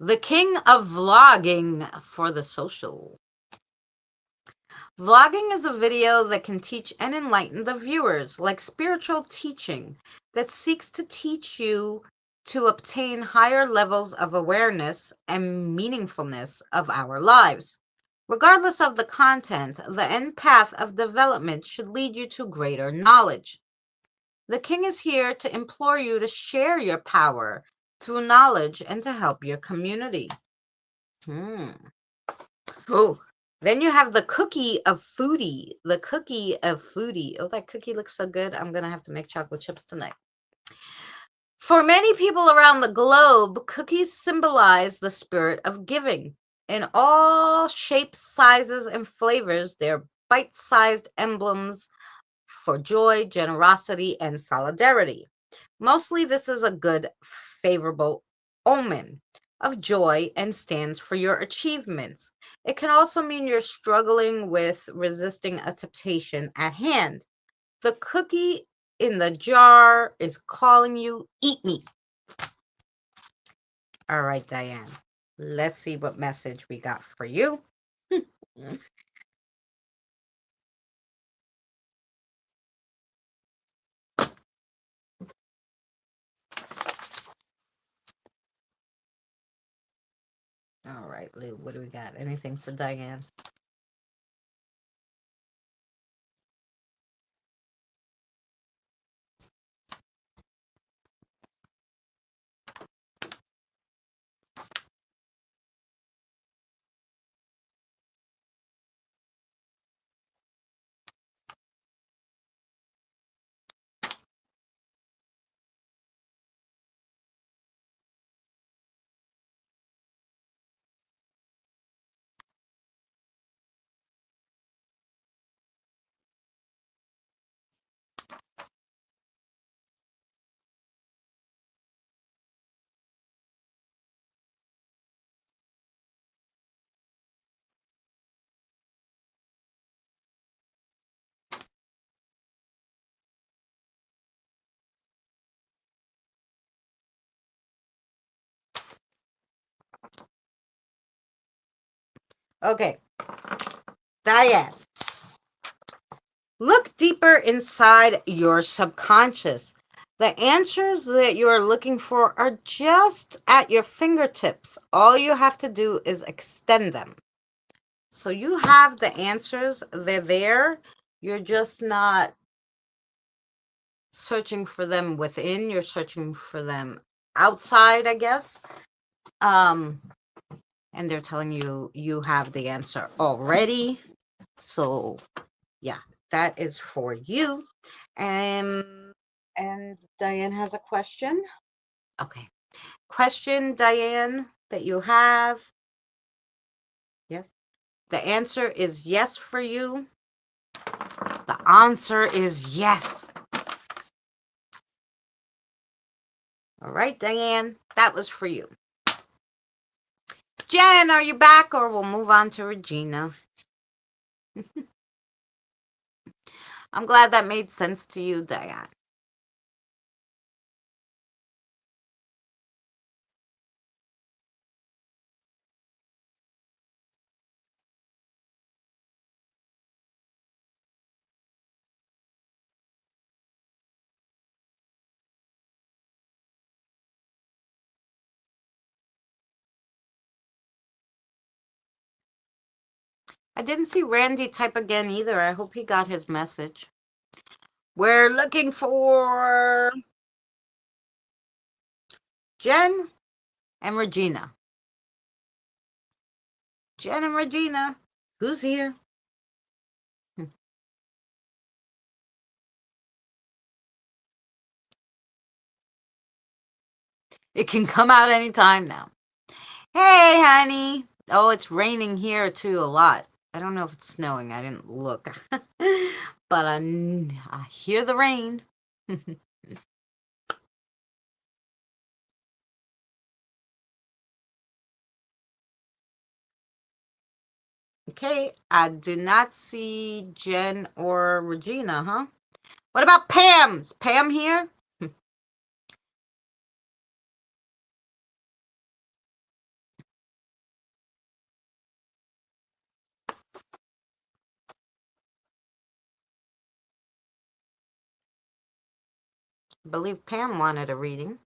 The king of vlogging for the social. Vlogging is a video that can teach and enlighten the viewers, like spiritual teaching that seeks to teach you to obtain higher levels of awareness and meaningfulness of our lives. Regardless of the content, the end path of development should lead you to greater knowledge. The king is here to implore you to share your power through knowledge and to help your community. Oh, then you have the cookie of foodie. The cookie of foodie. Oh, that cookie looks so good. I'm going to have to make chocolate chips tonight. For many people around the globe, cookies symbolize the spirit of giving. In all shapes, sizes, and flavors, they're bite-sized emblems for joy, generosity, and solidarity. Mostly, this is a good, favorable omen of joy and stands for your achievements. It can also mean you're struggling with resisting a temptation at hand. The cookie in the jar is calling you, eat me. All right, Diane. Let's see what message we got for you. All right, Lou, what do we got? Anything for Diane? Okay, Diane. Look deeper inside your subconscious. The answers that you are looking for are just at your fingertips. All you have to do is extend them. So you have the answers, they're there. You're just not searching for them within, you're searching for them outside, I guess. And they're telling you you have the answer already. So yeah, that is for you. And Diane has a question. Okay. Question, Diane, that you have. Yes. The answer is yes for you. The answer is yes. All right, Diane, that was for you. Jen, are you back, or we'll move on to Regina? I'm glad that made sense to you, Diane. I didn't see Randy type again either. I hope he got his message. We're looking for Jen and Regina. Jen and Regina. Who's here? It can come out anytime now. Hey, honey. Oh, it's raining here too a lot. I don't know if it's snowing. I didn't look. But I hear the rain. Okay, I do not see Jen or Regina, huh? What about Pam? Is Pam here? I believe Pam wanted a reading.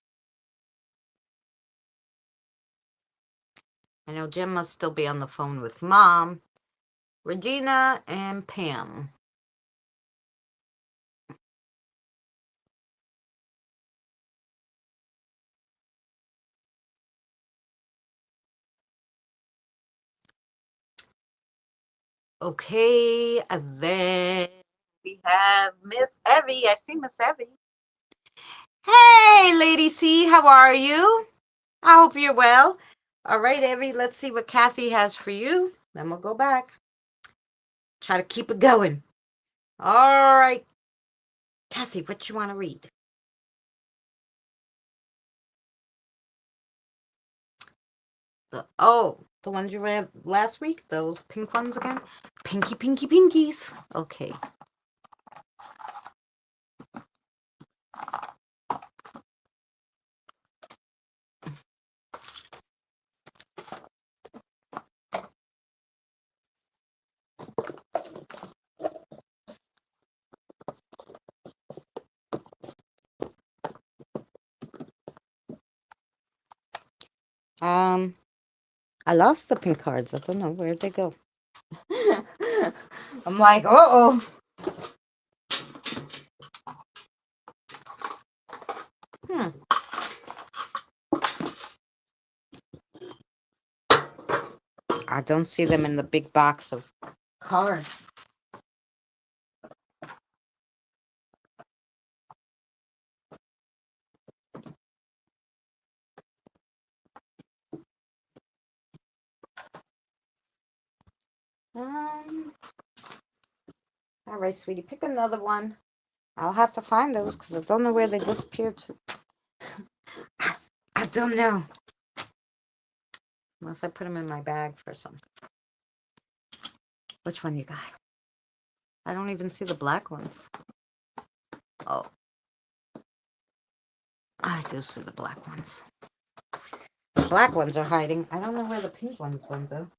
I know Jen must still be on the phone with Mom. Regina and Pam. Okay, and then we have Miss Evie. I see Miss Evie. Hey, Lady C, how are you? I hope you're well. All right, Evie, let's see what Kathy has for you. Then we'll go back. Try to keep it going. All right, Kathy, what you want to read? The ones you read last week? Those pink ones again? Pinky, pinky, pinkies. Okay. I lost the pink cards. I don't know where'd they go. I'm like, uh-oh. Hmm. I don't see them in the big box of cards. Um, all right, sweetie, pick another one. I'll have to find those because I don't know where they disappeared to. I don't know. Unless I put them in my bag for something. Which one you got? I don't even see the black ones. Oh, I do see the black ones. The black ones are hiding. I don't know where the pink ones went, though.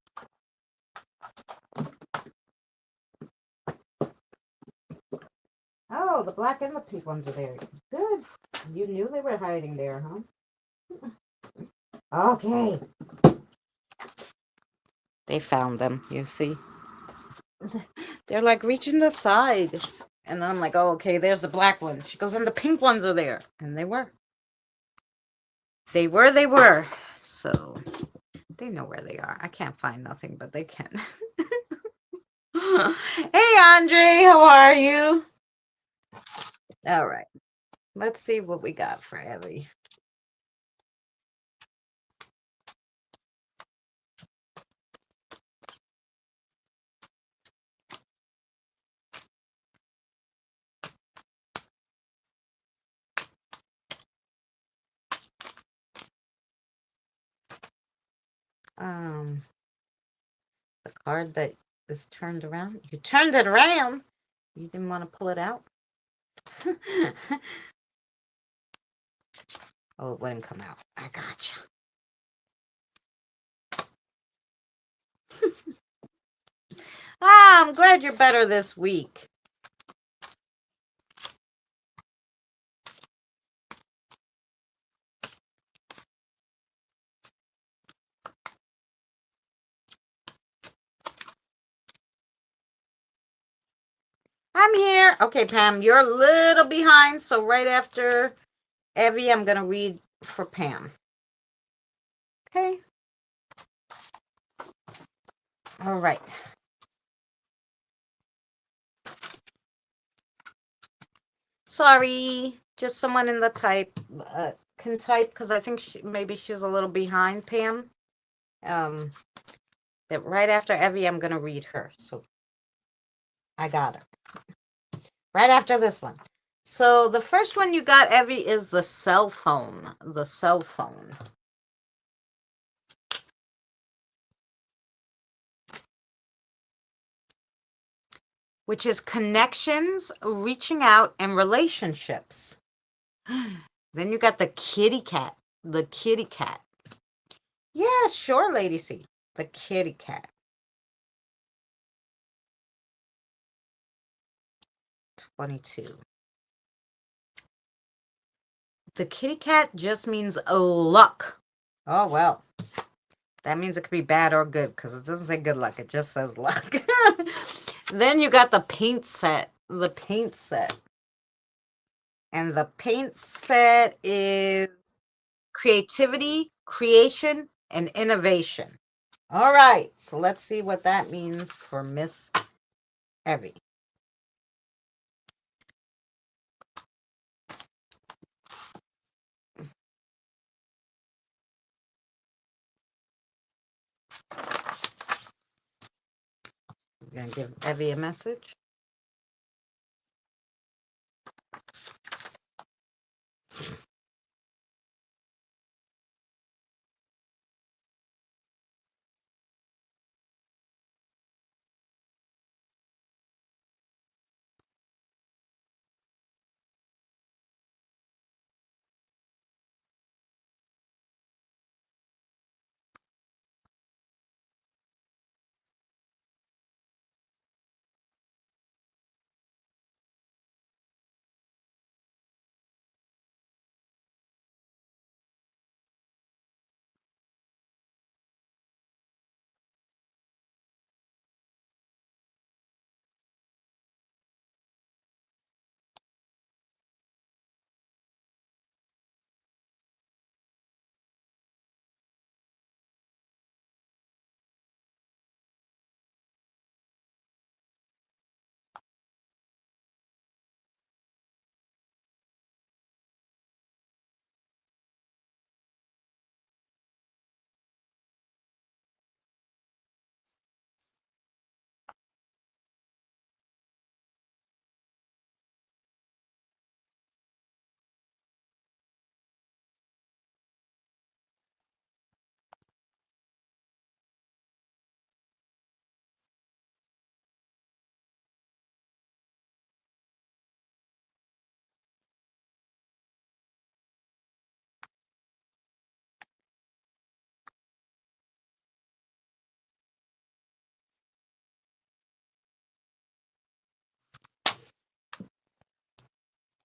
Oh, the black and the pink ones are there. Good. You knew they were hiding there, huh? Okay. They found them, you see. They're like reaching the side. And then I'm like, oh, okay, there's the black ones. She goes, and the pink ones are there. And they were. They were. So they know where they are. I can't find nothing, but they can. Hey, Andre, how are you? All right. Let's see what we got for Evie. The card that is turned around. You turned it around. You didn't want to pull it out. Oh, it wouldn't come out. I gotcha. I'm glad you're better this week. I'm here. Okay, Pam, you're a little behind, so right after Evie, I'm going to read for Pam. Okay. All right. Sorry, just someone in the type can type because I think maybe she's a little behind, Pam. That right after Evie, I'm going to read her. So I got her. Right after this one. So the first one you got, Evie, is the cell phone. The cell phone. Which is connections, reaching out, and relationships. Then you got the kitty cat. The kitty cat. Yeah, sure, Lady C. The kitty cat. 22. The kitty cat just means luck. Oh, well. That means it could be bad or good because it doesn't say good luck. It just says luck. Then you got the paint set. The paint set. And the paint set is creativity, creation, and innovation. All right. So let's see what that means for Miss Evie. We're going to give Evie a message.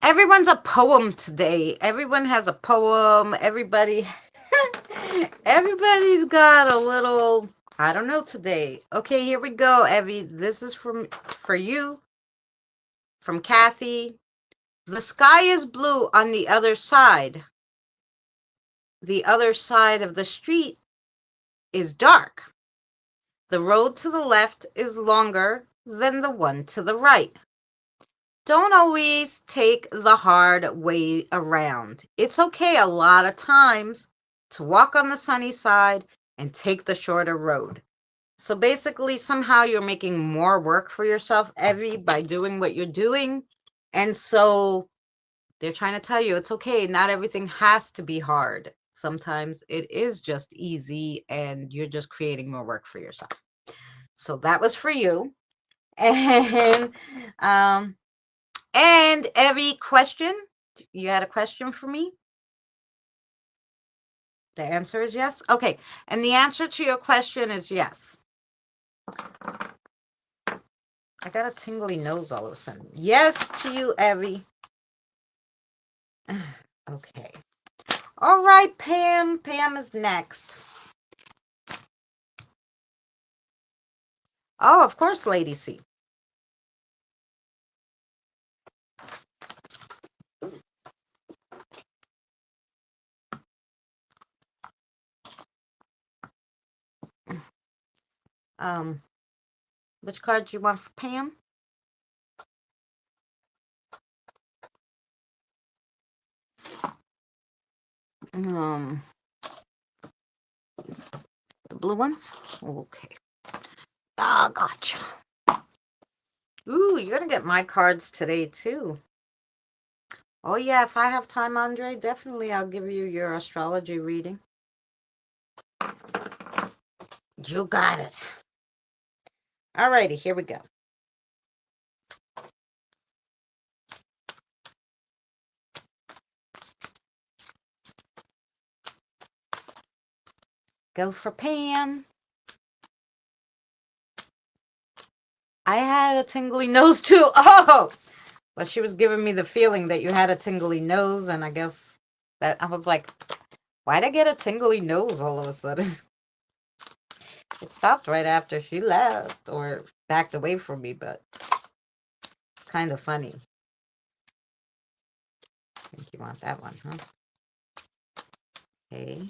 Everyone's a poem today. Everyone has a poem. Everybody's got a little, I don't know today. Okay, here we go, Evie. This is for you, from Kathy. The sky is blue on the other side. The other side of the street is dark. The road to the left is longer than the one to the right. Don't always take the hard way around. It's okay a lot of times to walk on the sunny side and take the shorter road. So basically, somehow you're making more work for yourself, Evie, by doing what you're doing. And so they're trying to tell you it's okay. Not everything has to be hard. Sometimes it is just easy and you're just creating more work for yourself. So that was for you. And every question, you had a question for me? The answer is yes? Okay. And the answer to your question is yes. I got a tingly nose all of a sudden. Yes to you, Evie. Okay. All right, Pam. Pam is next. Oh, of course, Lady C. Which card do you want for Pam? The blue ones? Okay. Ah, gotcha. Ooh, you're gonna get my cards today, too. Oh, yeah, if I have time, Andre, definitely I'll give you your astrology reading. You got it. Alrighty, here we go. Go for Pam. I had a tingly nose too. Oh, but she was giving me the feeling that you had a tingly nose, and I guess that I was like, why'd I get a tingly nose all of a sudden? It stopped right after she left or backed away from me, but it's kind of funny. I think you want that one, huh? Okay.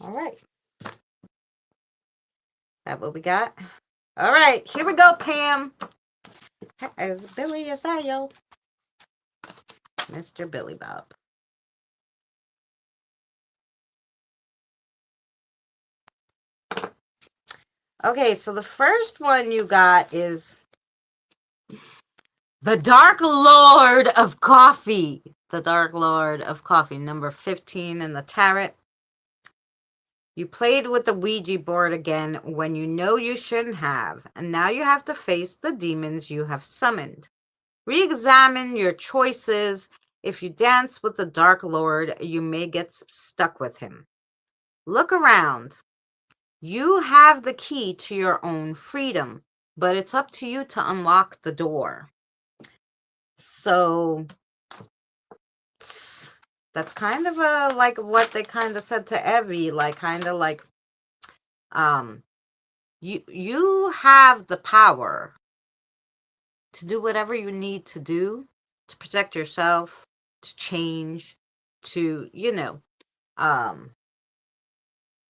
All right. Is that what we got? All right, here we go, Pam. As Billy as I yo. Mr. Billy Bob. Okay, so the first one you got is the Dark Lord of Coffee. The Dark Lord of Coffee, number 15 in the tarot. You played with the Ouija board again when you know you shouldn't have, and now you have to face the demons you have summoned. Re-examine your choices. If you dance with the Dark Lord, you may get stuck with him. Look around. You have the key to your own freedom, but it's up to you to unlock the door. So that's kind of like what they kind of said to Evie, like kind of like you have the power to do whatever you need to do to protect yourself, to change, to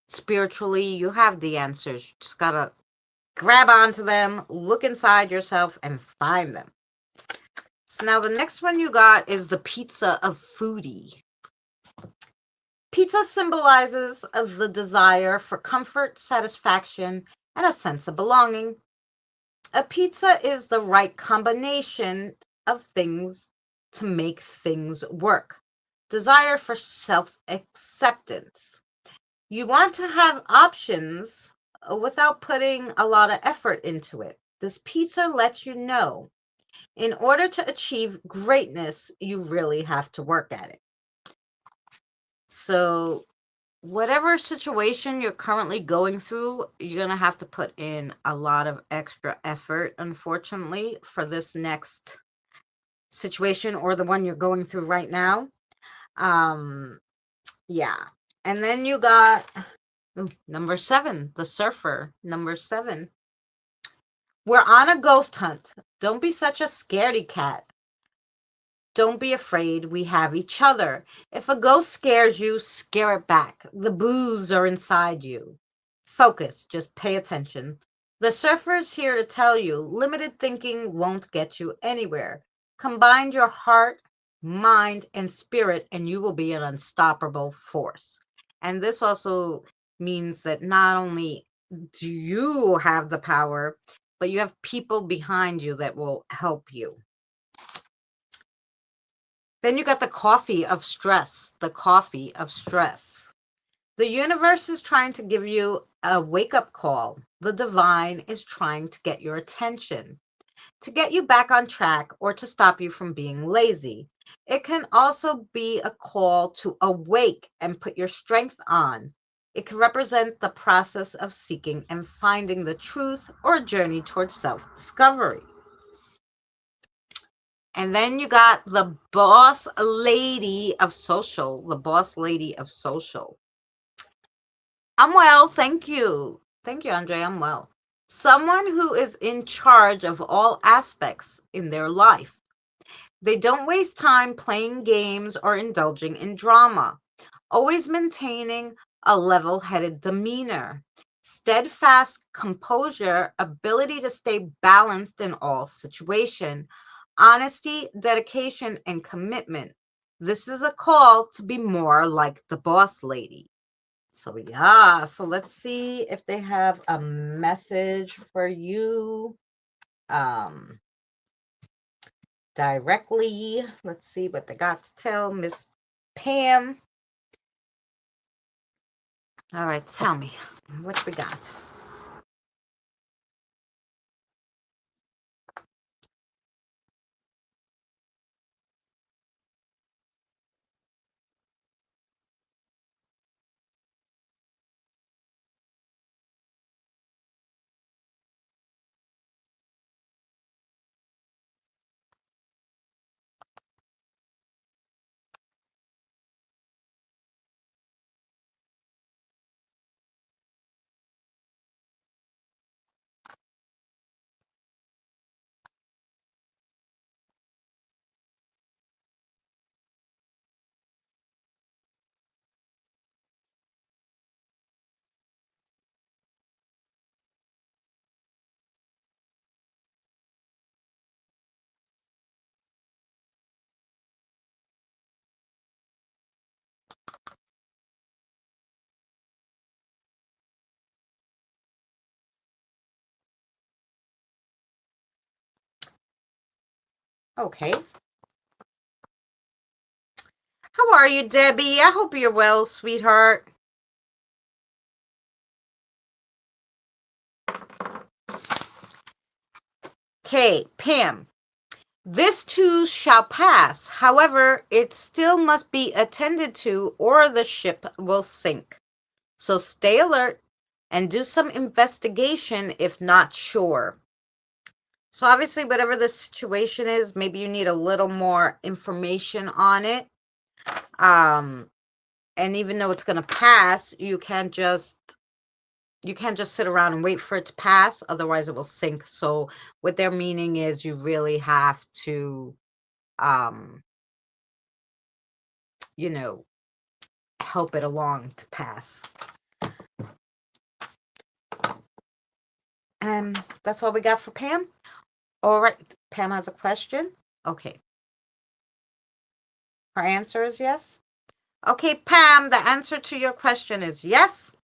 spiritually, you have the answers. You just gotta grab onto them, look inside yourself, and find them. So now the next one you got is the pizza of foodie. Pizza symbolizes the desire for comfort, satisfaction, and a sense of belonging. A pizza is the right combination of things to make things work. Desire for self-acceptance. You want to have options without putting a lot of effort into it. This pizza lets you know, in order to achieve greatness, you really have to work at it. So whatever situation you're currently going through, you're going to have to put in a lot of extra effort, unfortunately, for this next situation or the one you're going through right now. Yeah. And then you got number 7, the surfer. Number 7. We're on a ghost hunt. Don't be such a scaredy cat. Don't be afraid, we have each other. If a ghost scares you, scare it back. The boos are inside you. Focus, just pay attention. The surfer's here to tell you limited thinking won't get you anywhere. Combine your heart, mind, and spirit, and you will be an unstoppable force. And this also means that not only do you have the power, but you have people behind you that will help you. Then you got the coffee of stress, the coffee of stress. The universe is trying to give you a wake-up call. The divine is trying to get your attention, to get you back on track or to stop you from being lazy. It can also be a call to awake and put your strength on. It can represent the process of seeking and finding the truth or a journey towards self-discovery. And then you got the boss lady of social, the boss lady of social. I'm well, thank you. Thank you, Andre, I'm well. Someone who is in charge of all aspects in their life. They don't waste time playing games or indulging in drama, always maintaining a level-headed demeanor, steadfast composure, ability to stay balanced in all situation, honesty, dedication, and commitment. This is a call to be more like the boss lady. So yeah, so let's see if they have a message for you directly. Let's see what they got to tell Miss Pam. All right, tell me what we got. Okay. How are you, Debbie? I hope you're well, sweetheart. Okay, Pam. This too shall pass. However, it still must be attended to, or the ship will sink. So stay alert and do some investigation if not sure. So obviously, whatever the situation is, maybe you need a little more information on it. And even though it's going to pass, you can't just sit around and wait for it to pass, otherwise it will sink. So what their meaning is, you really have to you know, help it along to pass. And that's all we got for Pam. All right, Pam has a question. Okay. Her answer is yes. Okay, Pam, the answer to your question is yes.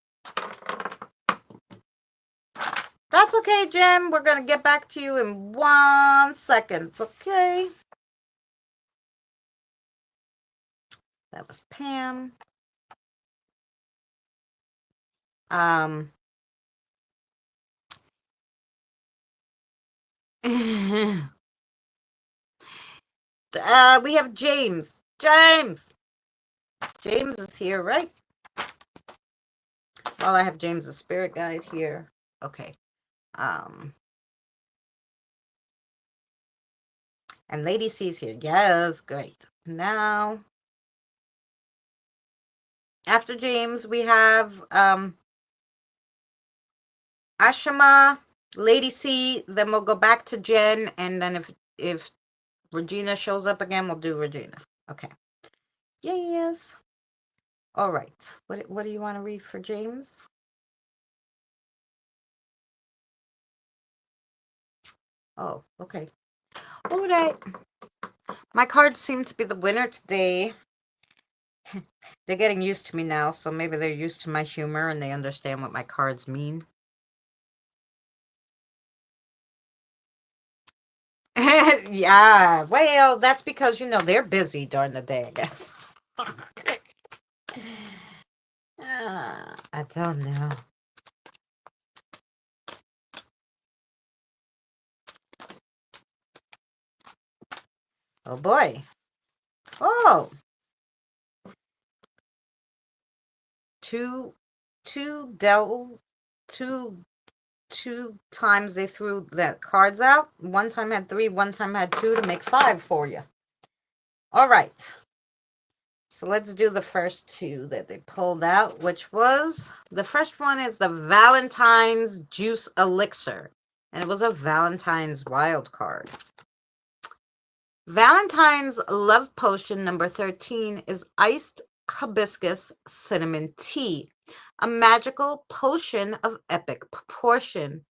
That's okay, Jim. We're going to get back to you in 1 second. It's okay. That was Pam. We have James. James is here, right? Oh, I have James, the spirit guide here. Okay. And Lady C's here. Yes, great. Now, after James, we have Ashima, Lady C, then we'll go back to Jen, and then if Regina shows up again, we'll do Regina. Okay. Yes. All right. What do you want to read for James? Oh, okay. All right. My cards seem to be the winner today. They're getting used to me now, so maybe they're used to my humor and they understand what my cards mean. Yeah, well, that's because, they're busy during the day, I guess. I don't know. Oh boy. Oh, two devils, two times they threw the cards out. One time had 3, one time had 2 to make 5 for you. All right. So let's do the first 2 that they pulled out, which was, the first one is the Valentine's Juice Elixir. And it was a Valentine's wild card. Valentine's Love Potion number 13 is Iced Hibiscus Cinnamon Tea, a magical potion of epic proportion.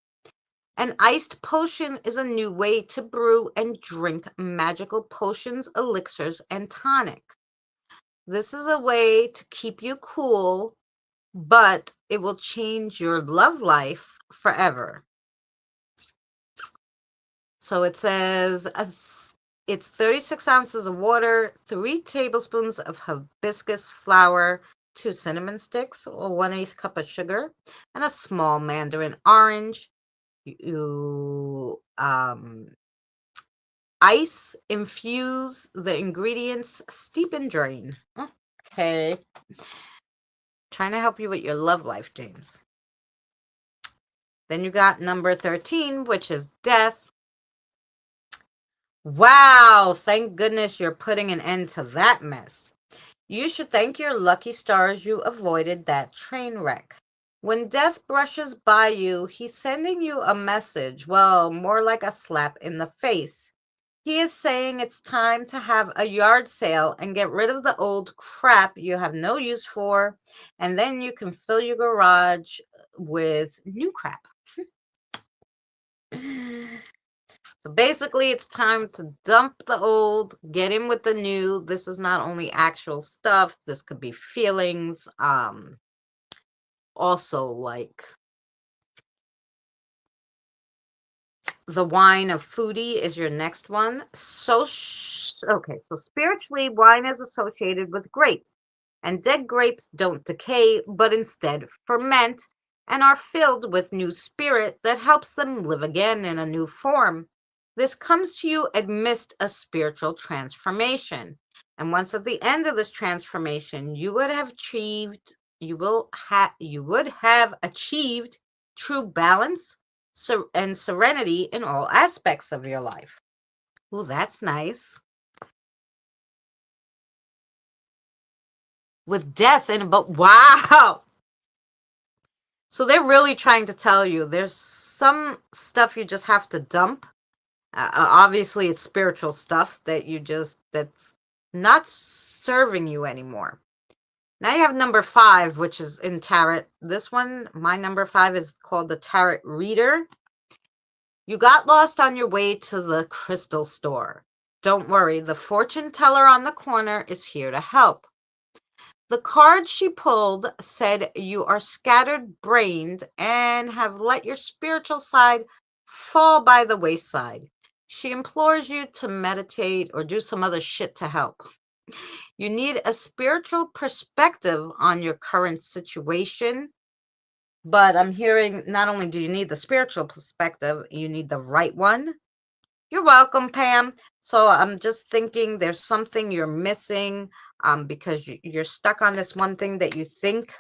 An iced potion is a new way to brew and drink magical potions, elixirs, and tonic. This is a way to keep you cool, but it will change your love life forever. So it says it's 36 ounces of water, 3 tablespoons of hibiscus flower, 2 cinnamon sticks, or 1/8 cup of sugar, and a small mandarin orange. You ice, infuse the ingredients, steep and drain. Okay. Trying to help you with your love life, James. Then you got number 13, which is death. Wow, thank goodness you're putting an end to that mess. You should thank your lucky stars you avoided that train wreck. When death brushes by you, he's sending you a message, well, more like a slap in the face. He is saying it's time to have a yard sale and get rid of the old crap you have no use for, and then you can fill your garage with new crap. So basically, it's time to dump the old, get in with the new. This is not only actual stuff, this could be feelings. Also, like the wine of foodie is your next one. So spiritually, wine is associated with grapes, and dead grapes don't decay, but instead ferment and are filled with new spirit that helps them live again in a new form. This comes to you amidst a spiritual transformation. And once at the end of this transformation, you would have achieved true balance and serenity in all aspects of your life. Oh, that's nice. With death but wow. So they're really trying to tell you there's some stuff you just have to dump. Obviously, it's spiritual stuff that's not serving you anymore. Now you have number 5, which is in tarot. This one, my number 5, is called the Tarot Reader. You got lost on your way to the crystal store. Don't worry, the fortune teller on the corner is here to help. The card she pulled said you are scattered-brained and have let your spiritual side fall by the wayside. She implores you to meditate or do some other shit to help. You need a spiritual perspective on your current situation, but I'm hearing not only do you need the spiritual perspective, you need the right one. You're welcome, Pam. So I'm just thinking there's something you're missing because you're stuck on this one thing that you think,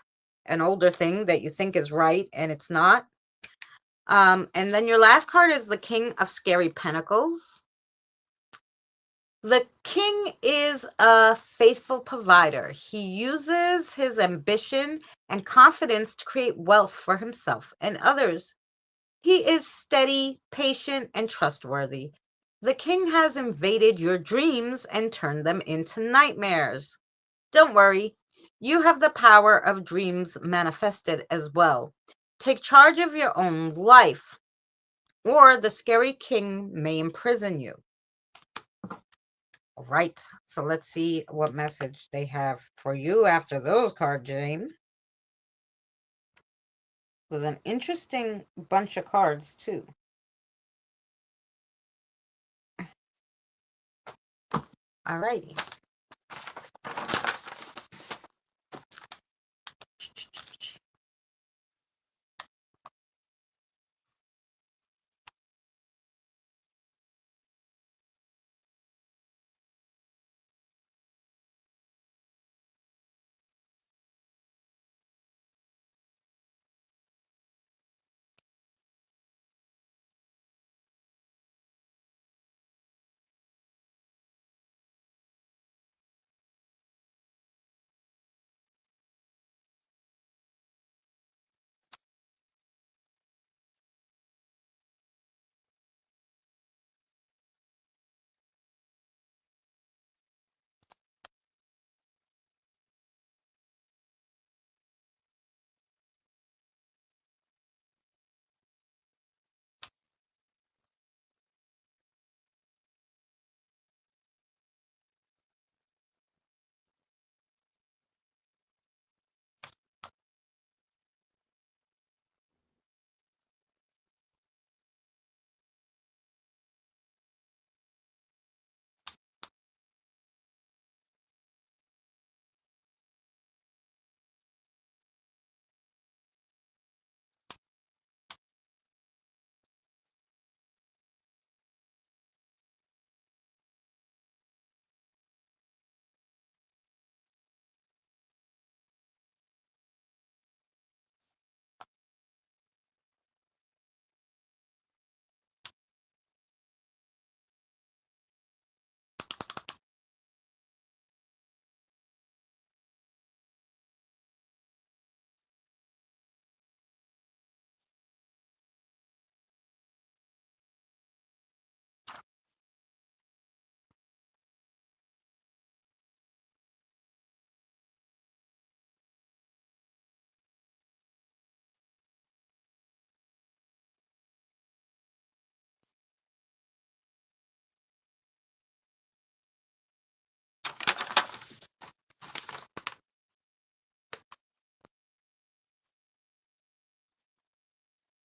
an older thing that you think is right, and it's not. And then your last card is the King of Scary Pentacles. The king is a faithful provider. He uses his ambition and confidence to create wealth for himself and others. He is steady, patient, and trustworthy. The king has invaded your dreams and turned them into nightmares. Don't worry, you have the power of dreams manifested as well. Take charge of your own life, or the scary king may imprison you. All right, so let's see what message they have for you after those cards, Jane. It was an interesting bunch of cards, too. All righty.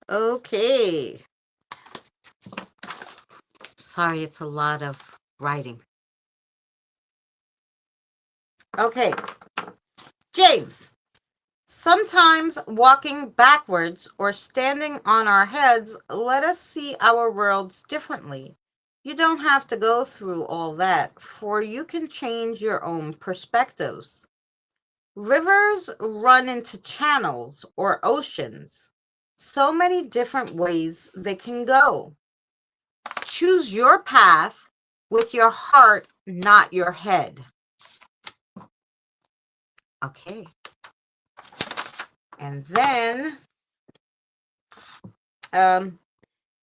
Okay. Sorry, it's a lot of writing. Okay. James. Sometimes walking backwards or standing on our heads let us see our worlds differently. You don't have to go through all that, for you can change your own perspectives. Rivers run into channels or oceans. So many different ways they can go. Choose your path with your heart, not your head. Okay. And then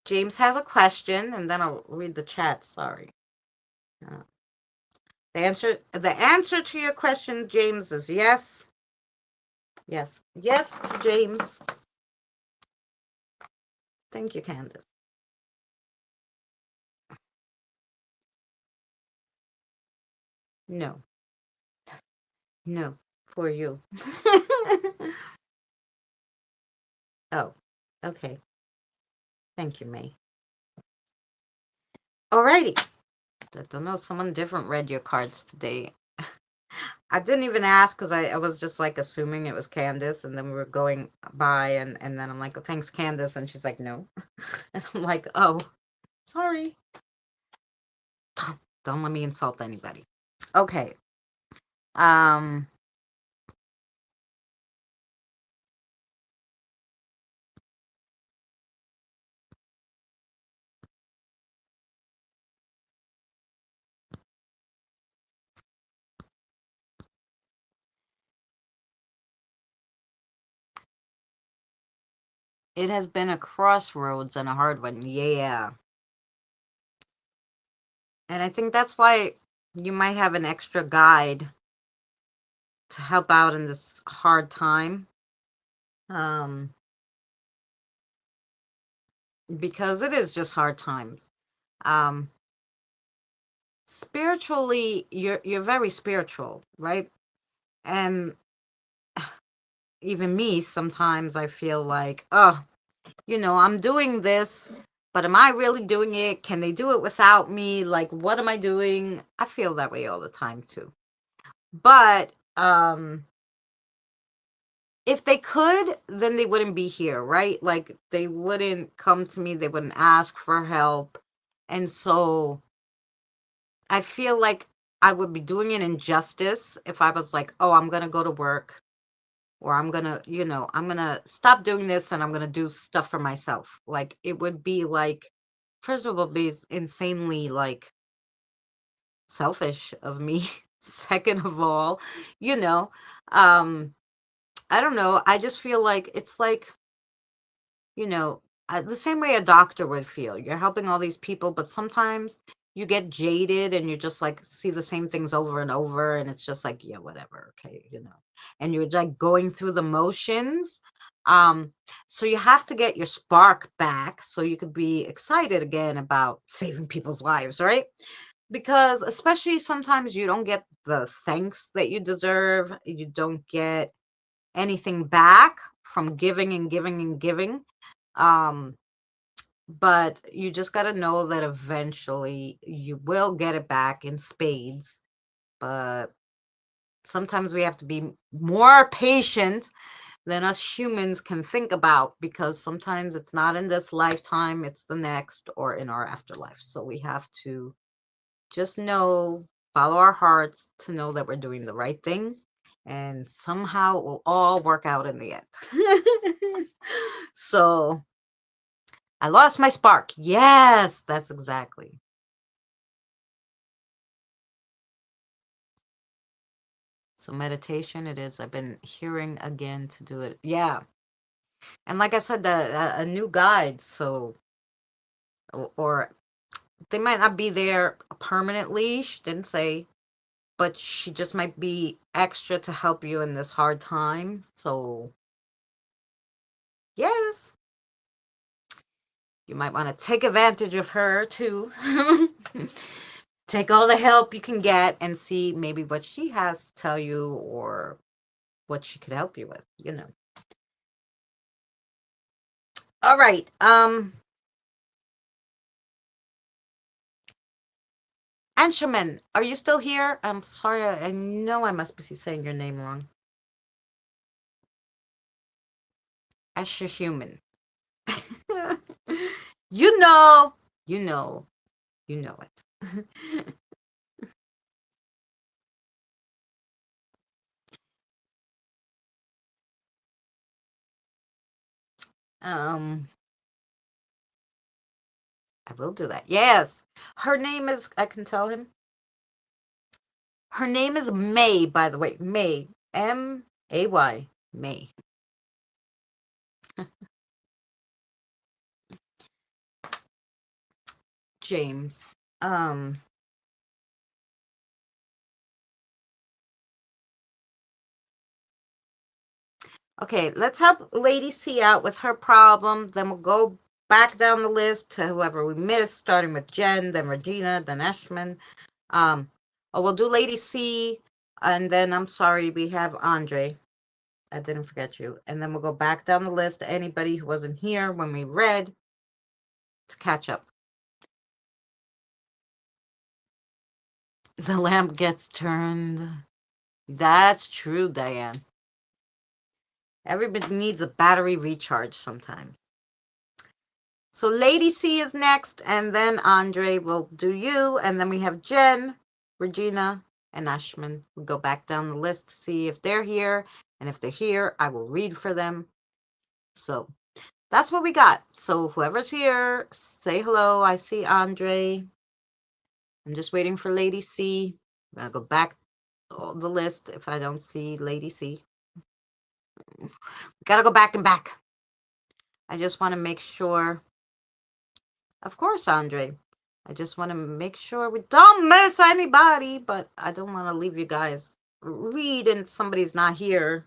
James has a question, and then I'll read the chat. Sorry. Uh, the answer to your question, James, is yes. Yes. Yes to James. Thank you, Candace. No. No. For you. Oh, okay. Thank you, May. Alrighty. I don't know. Someone different read your cards today. I didn't even ask because I was just like assuming it was Candace, and then we were going by, and then I'm like, oh, thanks, Candace, and she's like, no. And I'm like, oh, sorry. Don't let me insult anybody. Okay. Um, It has been a crossroads and a hard one. Yeah. And I think that's why you might have an extra guide to help out in this hard time. Because it is just hard times. Um, Spiritually, you're very spiritual, right? And even me, sometimes I feel like, oh, I'm doing this, but am I really doing it? Can they do it without me? Like, what am I doing? I feel that way all the time too. But if they could, then they wouldn't be here, right? Like, they wouldn't come to me, they wouldn't ask for help. And so I feel like I would be doing an injustice if I was like, oh, I'm going to go to work, or I'm going to, I'm going to stop doing this and I'm going to do stuff for myself. Like, it would be like, first of all, be insanely like selfish of me. Second of all, you know, um, I don't know. I just feel like it's like, you know, the same way a doctor would feel. You're helping all these people, but sometimes you get jaded and you just like see the same things over and over, and it's just like, yeah, whatever, okay, and you're like going through the motions. So you have to get your spark back so you could be excited again about saving people's lives, right? Because especially sometimes you don't get the thanks that you deserve. You don't get anything back from giving and giving and giving. um but you just got to know that eventually you will get it back in spades. But sometimes we have to be more patient than us humans can think about, because sometimes it's not in this lifetime, it's the next or in our afterlife. So we have to just know, follow our hearts to know that we're doing the right thing, and somehow it will all work out in the end. So I lost my spark. Yes, that's exactly. So meditation it is. I've been hearing again to do it. Yeah. And like I said, a new guide. So, or they might not be there permanently. She didn't say, but she just might be extra to help you in this hard time. So, yes, you might want to take advantage of her too. Take all the help you can get and see maybe what she has to tell you, or what she could help you with. All right. Ansherman, are you still here? I'm sorry, I know I must be saying your name wrong. Asher Human. you know, you know, you know it. um, I will do that. Yes. Her name is, I can tell him. Her name is May, by the way. May. May. May. James. Um, Okay, let's help Lady C out with her problem. Then we'll go back down the list to whoever we missed, starting with Jen, then Regina, then Eshman. Um, we'll do Lady C, and then I'm sorry, we have Andre. I didn't forget you. And then we'll go back down the list to anybody who wasn't here when we read to catch up. The lamp gets turned. That's true, Diane. Everybody needs a battery recharge sometimes. So Lady C is next, and then Andre will do you, and then we have Jen, Regina, and Ashman. We go back down the list to see if they're here, and if they're here, I will read for them. So that's what we got. So whoever's here, say hello. I see Andre. I'm just waiting for Lady C. I'm gonna go back the list if I don't see Lady C. Gotta go back and back. I just want to make sure, of course, Andre, I just want to make sure we don't miss anybody, but I don't want to leave you guys read and somebody's not here.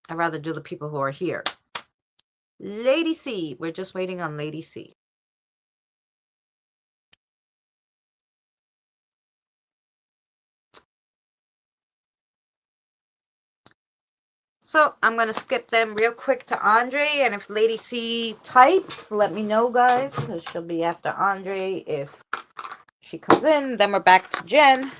I'd rather do the people who are here. Lady C, we're just waiting on Lady C. So I'm going to skip them real quick to Andre, and if Lady C types, let me know, guys. She'll be after Andre. If she comes in, then we're back to Jen.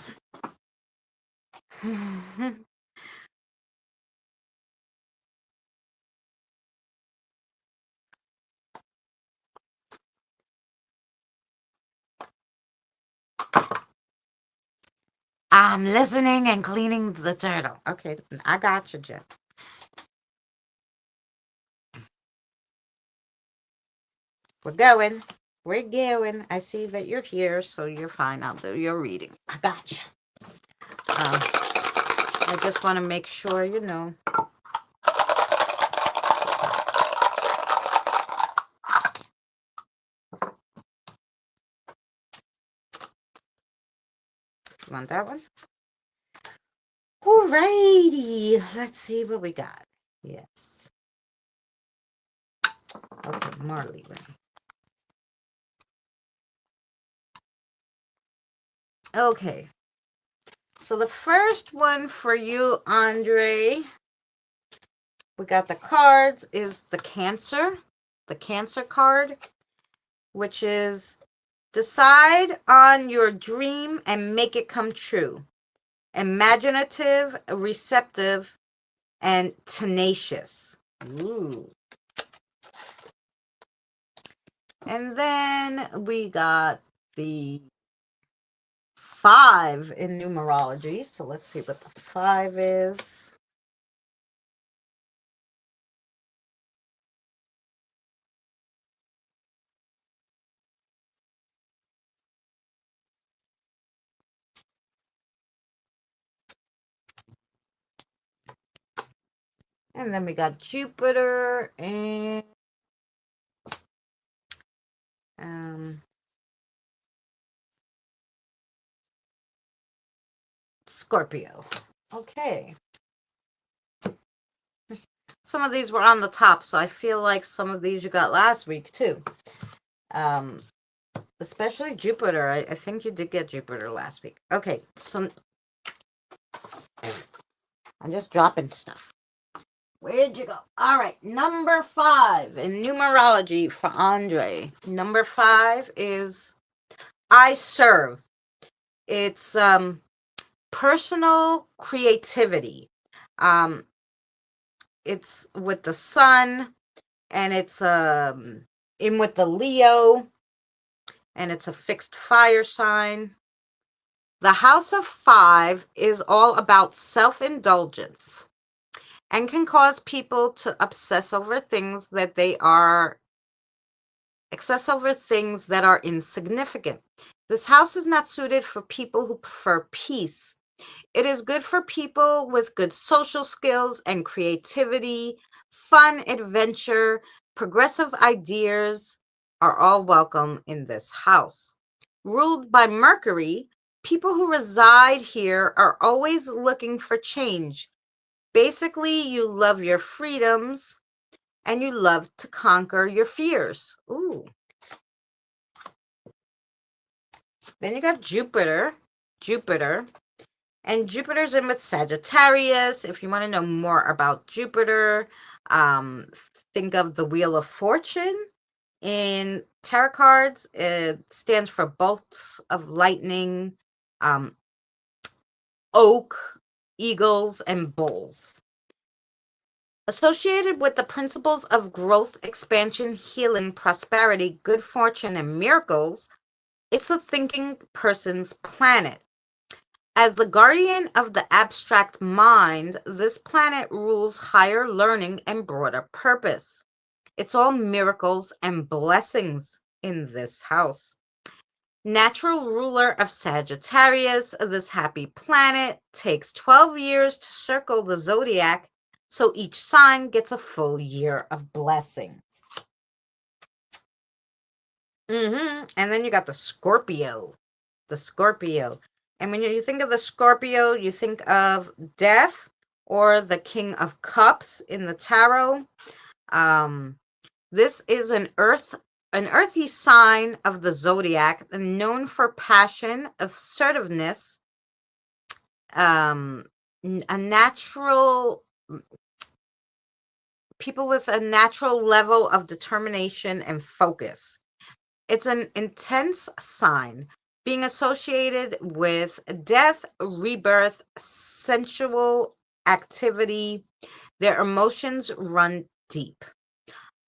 I'm listening and cleaning the turtle. Okay, I got you, Jen. We're going. We're going. I see that you're here, so you're fine. I'll do your reading. I got you. I just want to make sure, you know. You want that one? Alrighty. Let's see what we got. Yes. Okay, Marley. Okay. So the first one for you, Andre, we got the cards, is the Cancer card, which is decide on your dream and make it come true. Imaginative, receptive, and tenacious. Ooh. And then we got the 5 in numerology. So let's see what the 5 is. And then we got Jupiter and Scorpio. Okay. Some of these were on the top, so I feel like some of these you got last week too. Especially Jupiter. I think you did get Jupiter last week. Okay, so I'm just dropping stuff. Where'd you go? All right, number 5 in numerology for Andre. Number 5 is I serve. It's personal creativity. It's with the sun, and it's in with the Leo, and it's a fixed fire sign. The House of 5 is all about self-indulgence and can cause people to obsess over things that insignificant. This house is not suited for people who prefer peace. It is good for people with good social skills and creativity, fun, adventure, progressive ideas are all welcome in this house. Ruled by Mercury, people who reside here are always looking for change. Basically, you love your freedoms and you love to conquer your fears. Ooh. Then you got Jupiter. And Jupiter's in with Sagittarius. If you want to know more about Jupiter, think of the Wheel of Fortune. In tarot cards, it stands for bolts of lightning, oak, eagles, and bulls. Associated with the principles of growth, expansion, healing, prosperity, good fortune, and miracles, it's a thinking person's planet. As the guardian of the abstract mind, this planet rules higher learning and broader purpose. It's all miracles and blessings in this house. Natural ruler of Sagittarius, this happy planet takes 12 years to circle the zodiac So each sign gets a full year of blessings. And then you got the Scorpio. The Scorpio. And when you think of the Scorpio, you think of death or the King of Cups in the tarot. This is an earthy sign of the zodiac, known for passion, assertiveness, a natural people with a natural level of determination and focus. It's an intense sign, being associated with death, rebirth, sensual activity. Their emotions run deep.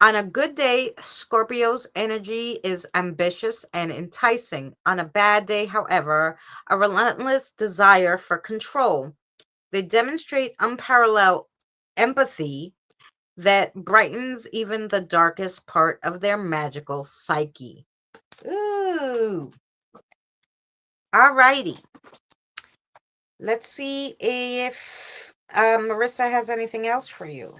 On a good day, Scorpio's energy is ambitious and enticing. On a bad day, however, a relentless desire for control. They demonstrate unparalleled empathy that brightens even the darkest part of their magical psyche. Ooh. Alrighty. Let's see if Marissa has anything else for you.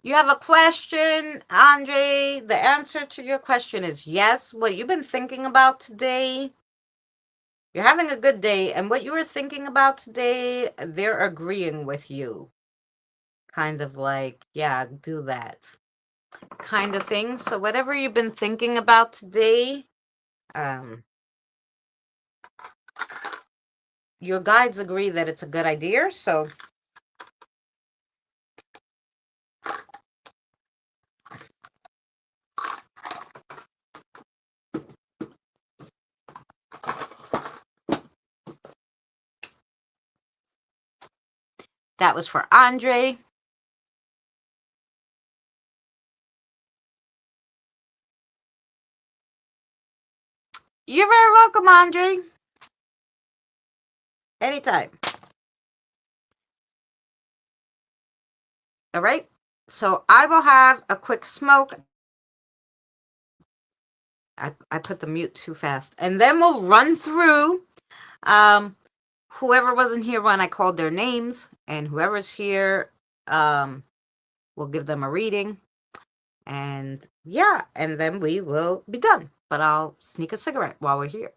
You have a question, Andre? The answer to your question is yes. What you've been thinking about today, you're having a good day, and what you were thinking about today, they're agreeing with you. Kind of like, yeah, do that kind of thing. So whatever you've been thinking about today, your guides agree that it's a good idea. So that was for Andre. You're very welcome, Andre. Anytime. All right. So I will have a quick smoke. I put the mute too fast. And then we'll run through whoever wasn't here when I called their names, and whoever's here, we'll give them a reading. And yeah, and then we will be done. But I'll sneak a cigarette while we're here.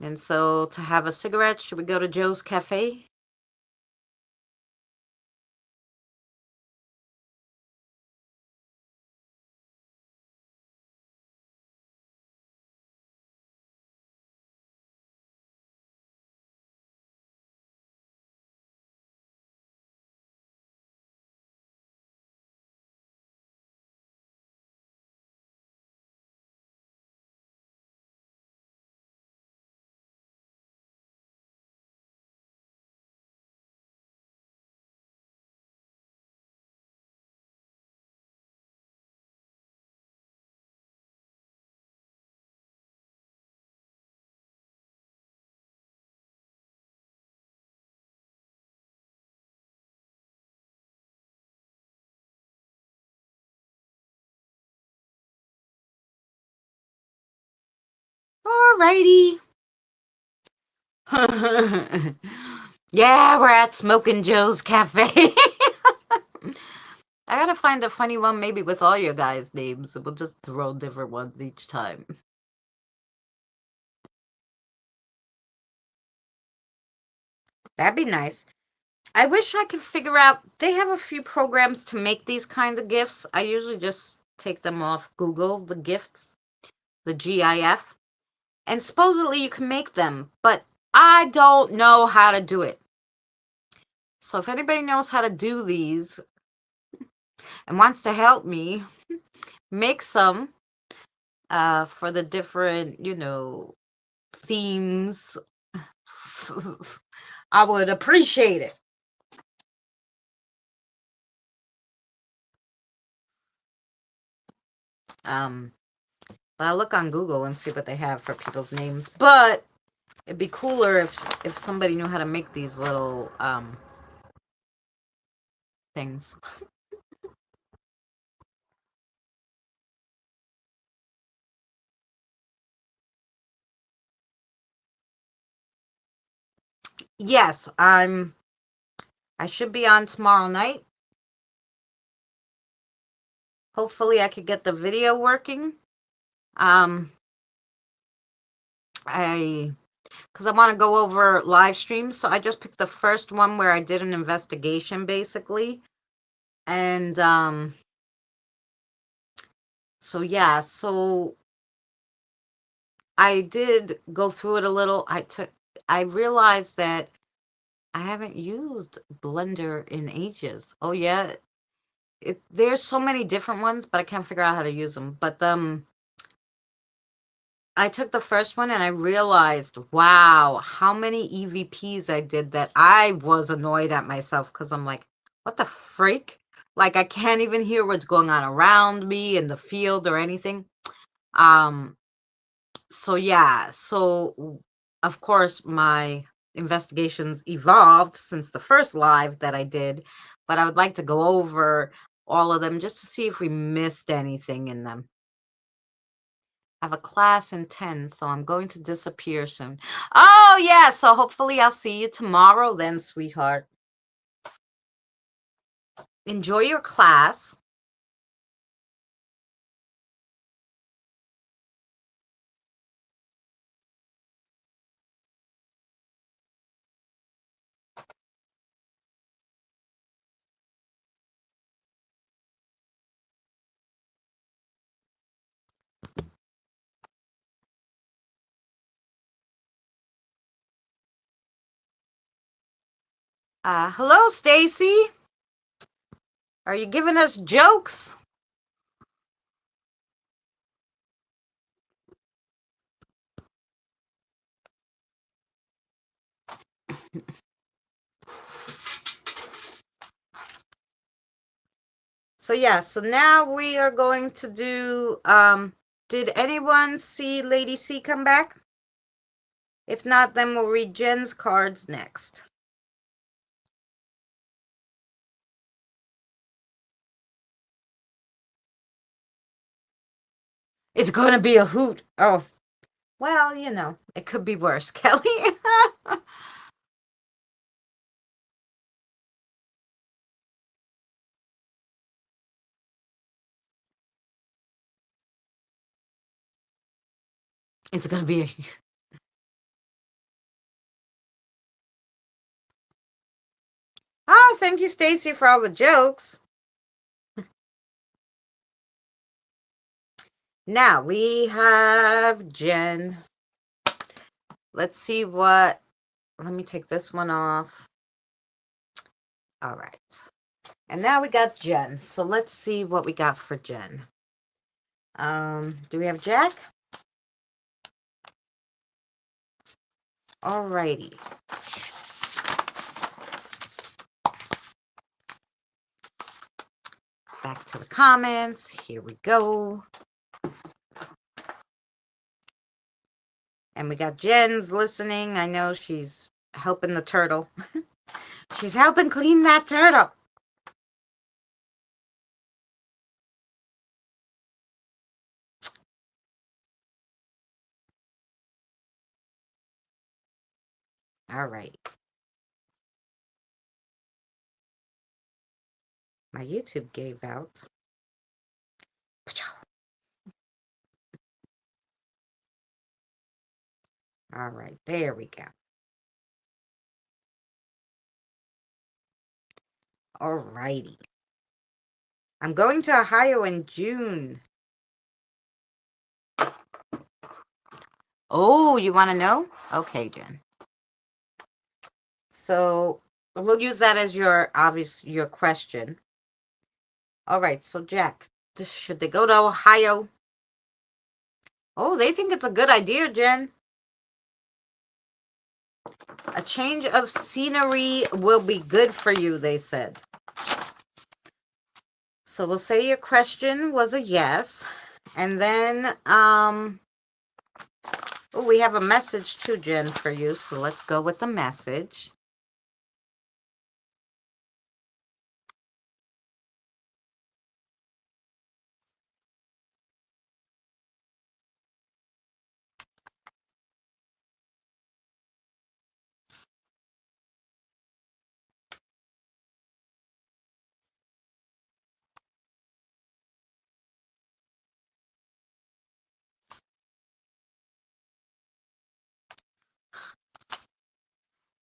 And so to have a cigarette, should we go to Joe's Cafe? Alrighty. Yeah, we're at Smoking Joe's Cafe. I gotta find a funny one maybe with all your guys' names. We'll just throw different ones each time. That'd be nice. I wish I could figure out. They have a few programs to make these kind of gifts. I usually just take them off Google, the gifts, the GIF. And supposedly you can make them, but I don't know how to do it. So if anybody knows how to do these and wants to help me make some for the different, themes, I would appreciate it. But I'll look on Google and see what they have for people's names. But it'd be cooler if somebody knew how to make these little things. Yes, I should be on tomorrow night. Hopefully I could get the video working. Um, because I want to go over live streams. So I just picked the first one where I did an investigation basically. And so yeah, so I did go through it a little. I realized that I haven't used Blender in ages. Oh yeah, there's so many different ones, but I can't figure out how to use them. But I took the first one and I realized, wow, how many EVPs I did that I was annoyed at myself because I'm like, what the freak? Like I can't even hear what's going on around me in the field or anything. Um, so yeah, so of course my investigations evolved since the first live that I did, but I would like to go over all of them just to see if we missed anything in them. I have a class in 10, so I'm going to disappear soon. Oh, yeah, so hopefully I'll see you tomorrow then, sweetheart. Enjoy your class. Hello, Stacy. Are you giving us jokes? So yeah, so now we are going to do, did anyone see Lady C come back? If not, then we'll read Jen's cards next. It's going to be a hoot. Oh, well, you know, it could be worse, Kelly. It's going to be a... Oh, thank you, Stacy, for all the jokes. Now we have Jen. Let's see what. Let me take this one off. All right. And now we got Jen. So let's see what we got for Jen. Do we have Jack? All righty. Back to the comments. Here we go. And we got Jen's listening. I know she's helping the turtle. She's helping clean that turtle. All right. My YouTube gave out. All right, there we go. All righty. I'm going to Ohio in June. Oh, you want to know? Okay, Jen. So we'll use that as your question. All right, so Jack, should they go to Ohio? Oh, they think it's a good idea, Jen. A change of scenery will be good for you, they said. So we'll say your question was a yes. And then, oh, we have a message too, Jen, for you. So let's go with the message.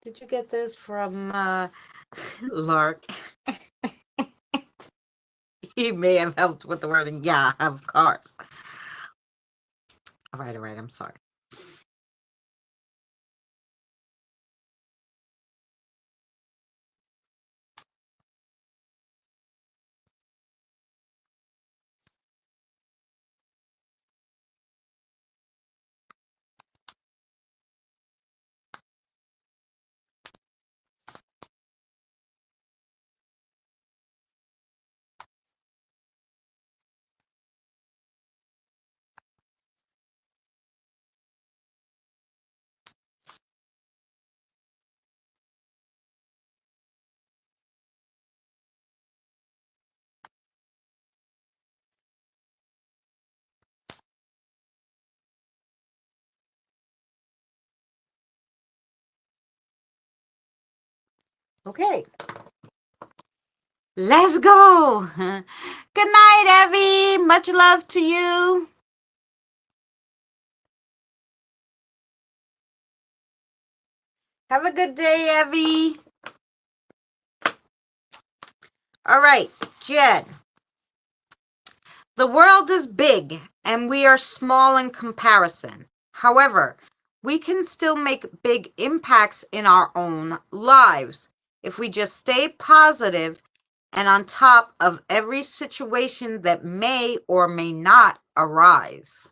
Did you get this from Lark? He may have helped with the wording. Yeah, of course. All right, I'm sorry. Okay. Let's go. Good night, Evie. Much love to you. Have a good day, Evie. All right, Jen. The world is big and we are small in comparison. However, we can still make big impacts in our own lives if we just stay positive and on top of every situation that may or may not arise.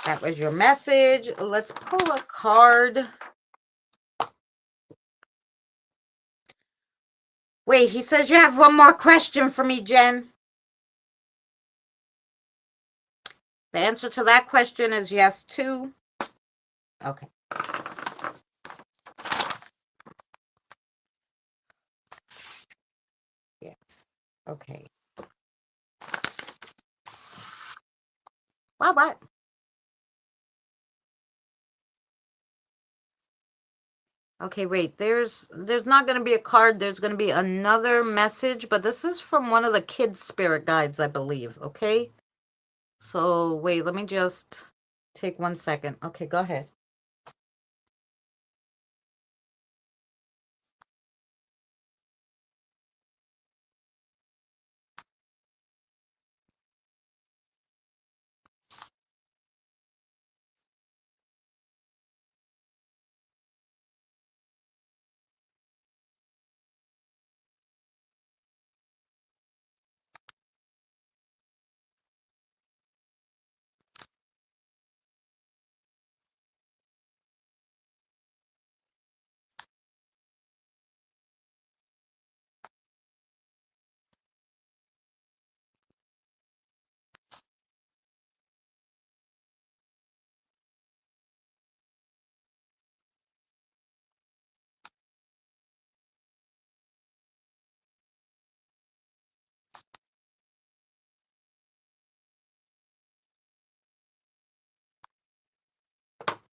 That was your message. Let's pull a card. Wait, he says you have one more question for me, Jen. The answer to that question is yes, too. Okay. Yes. Okay. What? Okay, wait. There's not going to be a card. There's going to be another message, but this is from one of the kids' spirit guides, I believe. Okay? So, wait, let me just take 1 second. Okay, go ahead.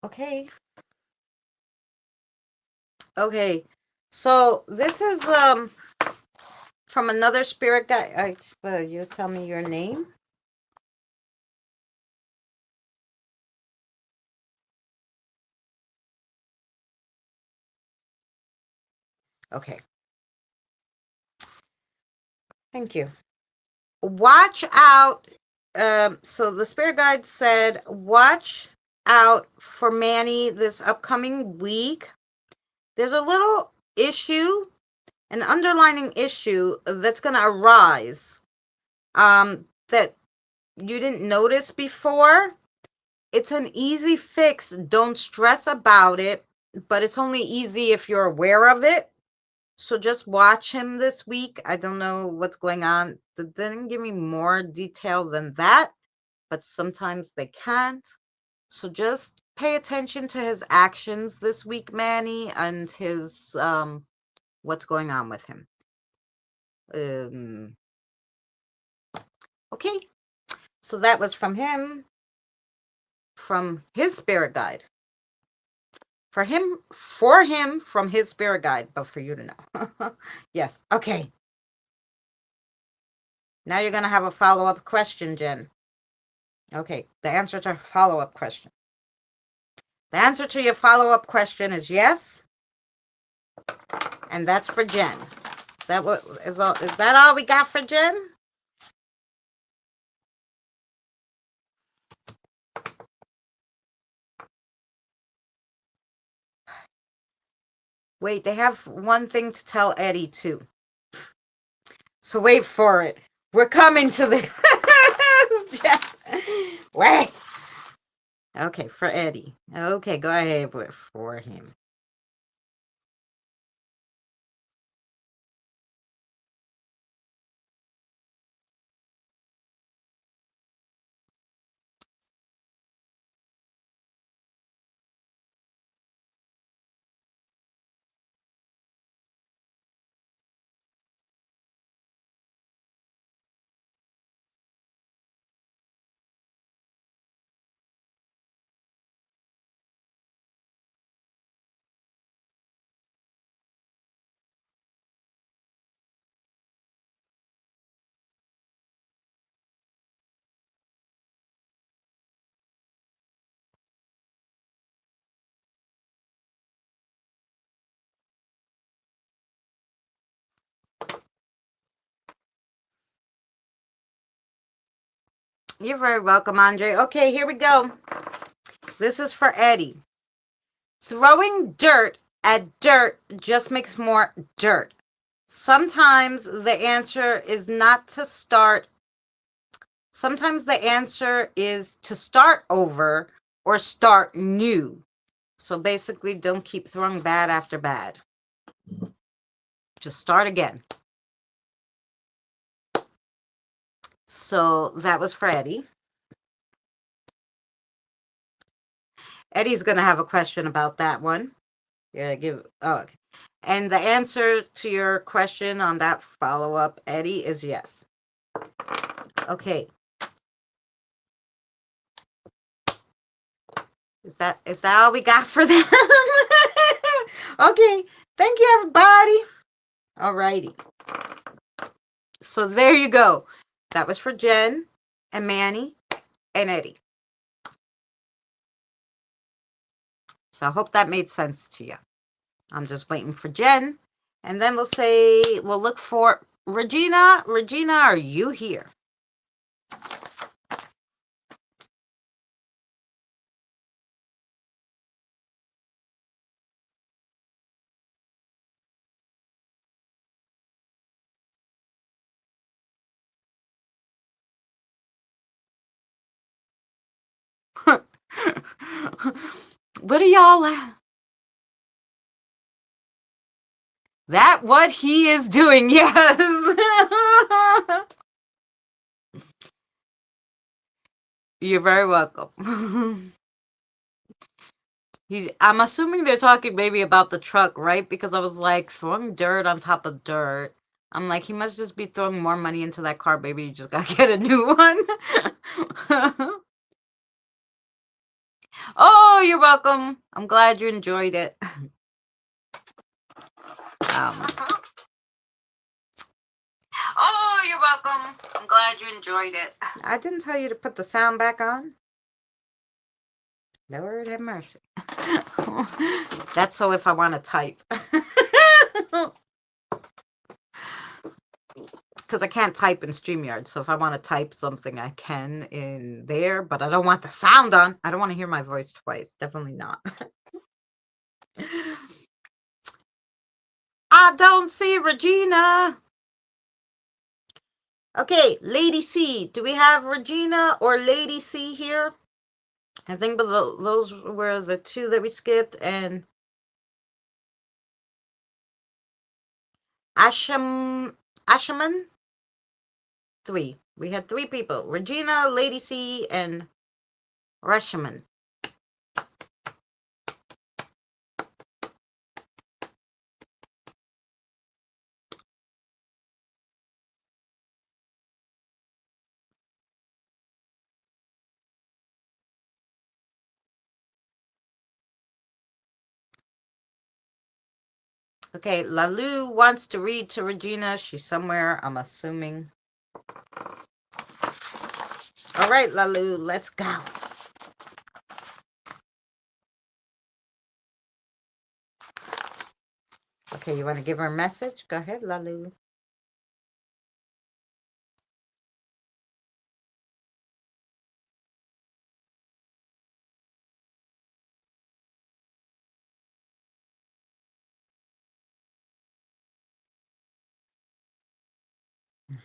Okay. Okay. So, this is from another spirit guide. You tell me your name. Okay. Thank you. Watch out. So the spirit guide said, watch out for Manny this upcoming week. There's a little issue, an underlining issue that's going to arise that you didn't notice before. It's an easy fix. Don't stress about it, but it's only easy if you're aware of it. So just watch him this week. I don't know what's going on. They didn't give me more detail than that, but sometimes they can't. So just pay attention to his actions this week, Manny, and his what's going on with him. Okay. So that was from him, from his spirit guide. For him, from his spirit guide, but for you to know. Yes. Okay. Now you're going to have a follow-up question, Jen. Okay. The answer to a follow-up question. The answer to your follow-up question is yes, and that's for Jen. Is that what is all? Is that all we got for Jen? Wait, they have one thing to tell Eddie too. So wait for it. We're coming to the wait. Okay, for Eddie. Okay, go ahead for him. You're very welcome, Andre. Okay, here we go. This is for Eddie. Throwing dirt at dirt just makes more dirt. Sometimes the answer is not to start. Sometimes the answer is to start over or start new. So basically, don't keep throwing bad after bad. Just start again. So that was for Eddie. Eddie's going to have a question about that one. Yeah, okay. And the answer to your question on that follow-up, Eddie, is yes. Okay. Is that all we got for them? Okay. Thank you, everybody. All righty. So there you go. That was for Jen and Manny and Eddie. So I hope that made sense to you. I'm just waiting for Jen. And then we'll look for Regina. Regina, are you here? What are y'all at? That what he is doing, yes. You're very welcome. I'm assuming they're talking maybe about the truck, right? Because I was like throwing dirt on top of dirt. I'm like, he must just be throwing more money into that car. Maybe you just gotta get a new one. Oh, you're welcome. I'm glad you enjoyed it. Oh, you're welcome. I'm glad you enjoyed it. I didn't tell you to put the sound back on. Lord have mercy. That's so if I want to type. Because I can't type in StreamYard. So if I want to type something, I can in there. But I don't want the sound on. I don't want to hear my voice twice. Definitely not. I don't see Regina. Okay, Lady C. Do we have Regina or Lady C here? I think those were the two that we skipped. And Ashaman? Three. We had three people. Regina, Lady C, and Rashaman. Okay, Lalu wants to read to Regina. She's somewhere, I'm assuming. All right, Lalu, let's go. Okay, you want to give her a message? Go ahead, Lalu.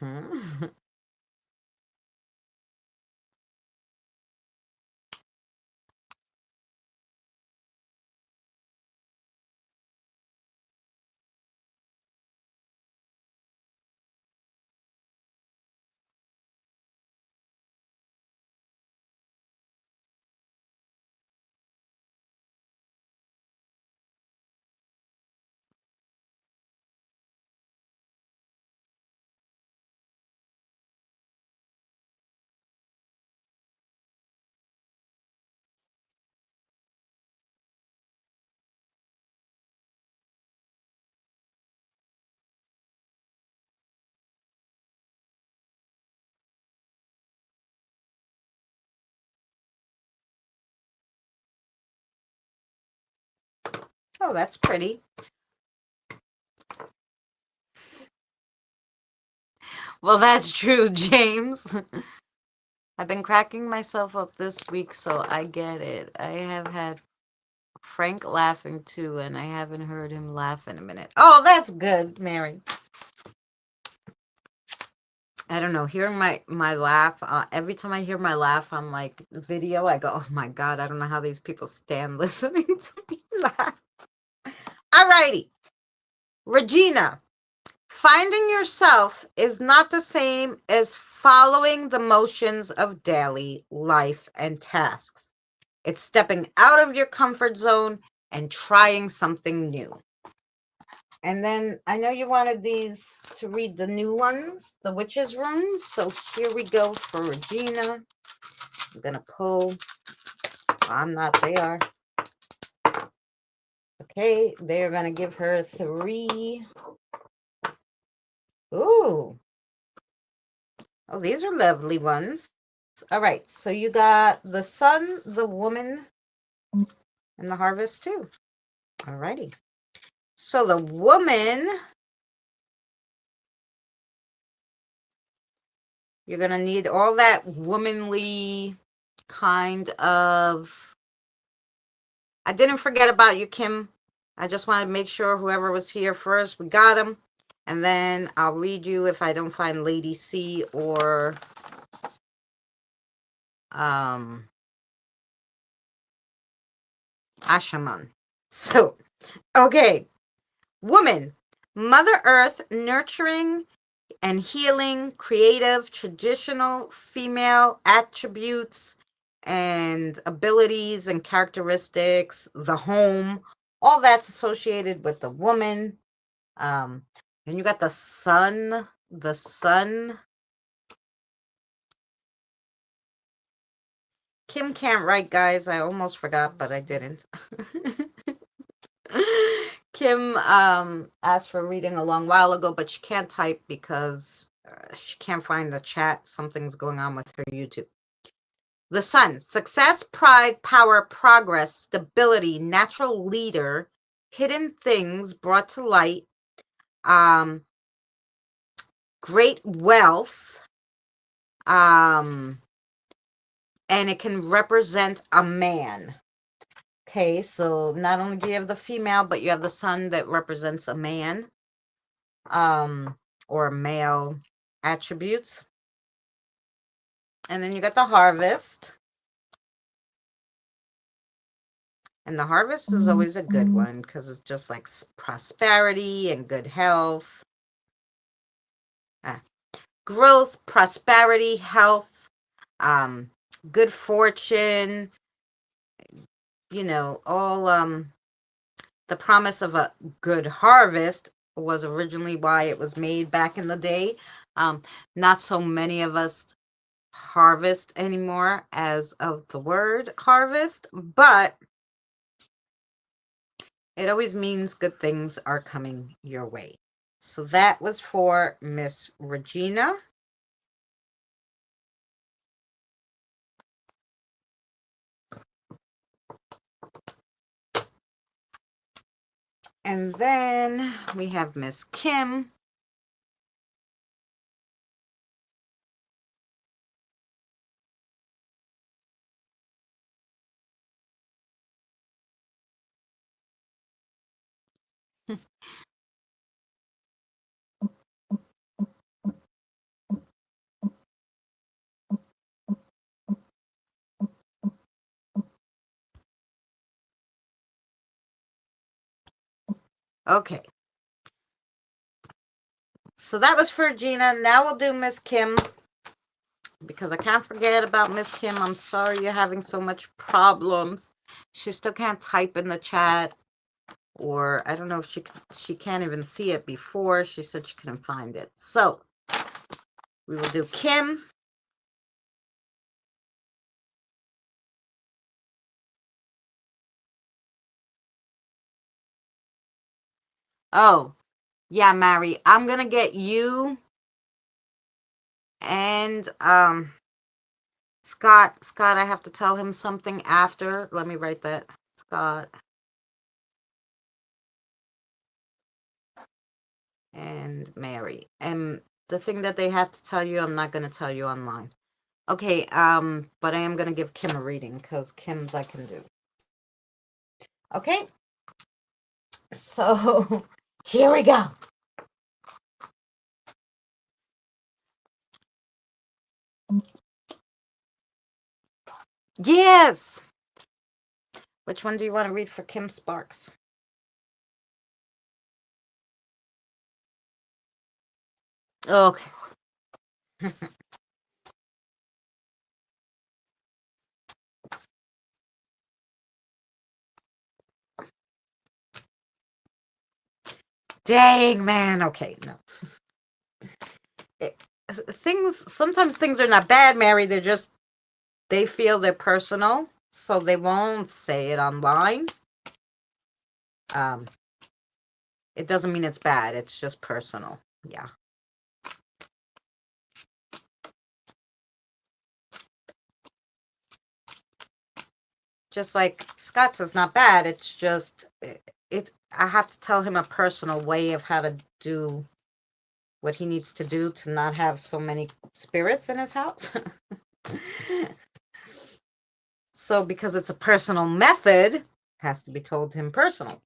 Mm-hmm. Oh, that's pretty. Well, that's true, James. I've been cracking myself up this week, so I get it. I have had Frank laughing too, and I haven't heard him laugh in a minute. Oh, that's good, Mary. I don't know. Hearing my laugh, every time I hear my laugh on like video, I go, "Oh my God, I don't know how these people stand listening to me laugh." Alrighty, Regina. Finding yourself is not the same as following the motions of daily life and tasks. It's stepping out of your comfort zone and trying something new. And then I know you wanted these to read the new ones, the witches' runes. So here we go for Regina. I'm going to pull. I'm not, they are. Okay, they're going to give her 3. Ooh. Oh, these are lovely ones. All right, so you got the sun, the woman, and the harvest too. All righty. So the woman, you're going to need all that womanly kind of... I didn't forget about you, Kim. I just wanted to make sure whoever was here first, we got them. And then I'll read you if I don't find Lady C or Ashaman. So, okay. Woman, Mother Earth, nurturing and healing, creative, traditional, female attributes and abilities and characteristics, the home, all that's associated with the woman. And you got the sun, the sun. Kim can't write, guys. I almost forgot, but I didn't. Kim asked for reading a long while ago, but she can't type because she can't find the chat. Something's going on with her YouTube. The sun, success, pride, power, progress, stability, natural leader, hidden things brought to light, great wealth, and it can represent a man. Okay, so not only do you have the female, but you have the sun that represents a man, or male attributes. And then you got the harvest. And the harvest is always a good one because it's just like prosperity and good health. Growth, prosperity, health, good fortune, you know, all the promise of a good harvest was originally why it was made back in the day. Not so many of us harvest anymore as of the word harvest, but it always means good things are coming your way. So that was for Miss Regina. And then we have Miss Kim. Okay. So that was for Gina. Now we'll do Miss Kim, because I can't forget about Miss Kim. I'm sorry you're having so much problems. She still can't type in the chat, or I don't know if she can't even see it before. She said she couldn't find it. So we will do Kim. Oh, yeah, Mary. I'm gonna get you and Scott. Scott, I have to tell him something after. Let me write that. Scott and Mary. And the thing that they have to tell you, I'm not gonna tell you online. Okay, but I am gonna give Kim a reading because Kim's I can do. Okay, so here we go. Yes. Which one do you want to read for Kim Sparks? Okay. Dang, man. Okay, no. It, sometimes things are not bad, Mary. They're just, they feel they're personal, so they won't say it online. Um, it doesn't mean it's bad. It's just personal. Yeah. Just like Scott says, not bad. It's just I have to tell him a personal way of how to do what he needs to do to not have so many spirits in his house. So because it's a personal method, it has to be told to him personal,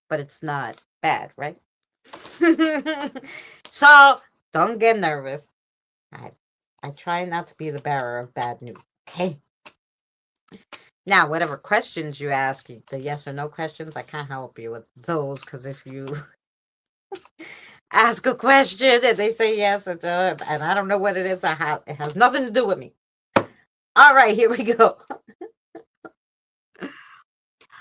but it's not bad, right? So don't get nervous. I try not to be the bearer of bad news. Okay. Now, whatever questions you ask, the yes or no questions, I can't help you with those, because if you ask a question and they say yes, and I don't know what it is, it has nothing to do with me. All right, here we go.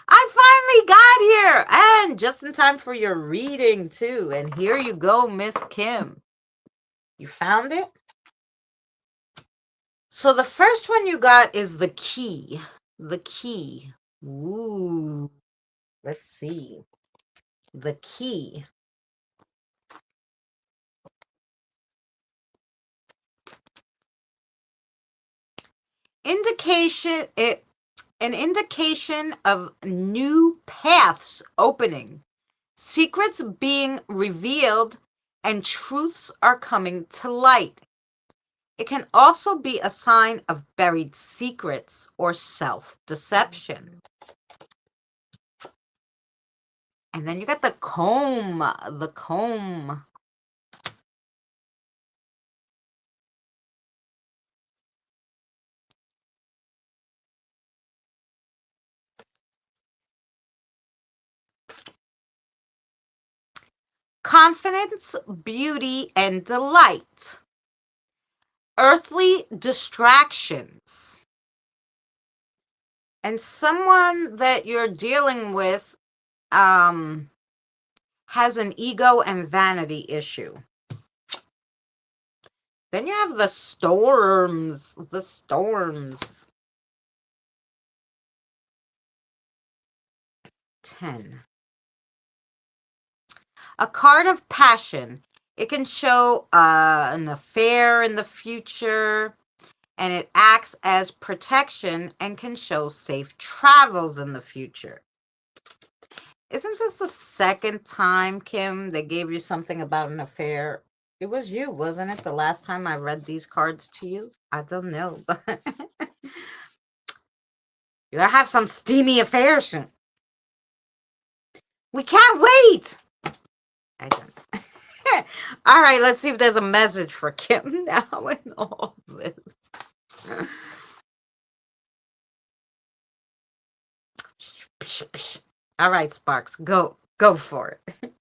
I finally got here, and just in time for your reading too. And here you go, Miss Kim. You found it? So the first one you got is the key. The key. Ooh. Let's see. The key. An indication of new paths opening, secrets being revealed, and truths are coming to light. It can also be a sign of buried secrets or self-deception. And then you got the comb, the comb. Confidence, beauty, and delight. Earthly distractions. And someone that you're dealing with has an ego and vanity issue. Then you have the storms. The storms. 10. A card of passion. It can show an affair in the future, and it acts as protection and can show safe travels in the future. Isn't this the second time, Kim, they gave you something about an affair? It was you, wasn't it? The last time I read these cards to you? I don't know, but you're gonna have some steamy affair soon. We can't wait! I don't know. All right, let's see if there's a message for Kim now in all this. All right, Sparks, go for it.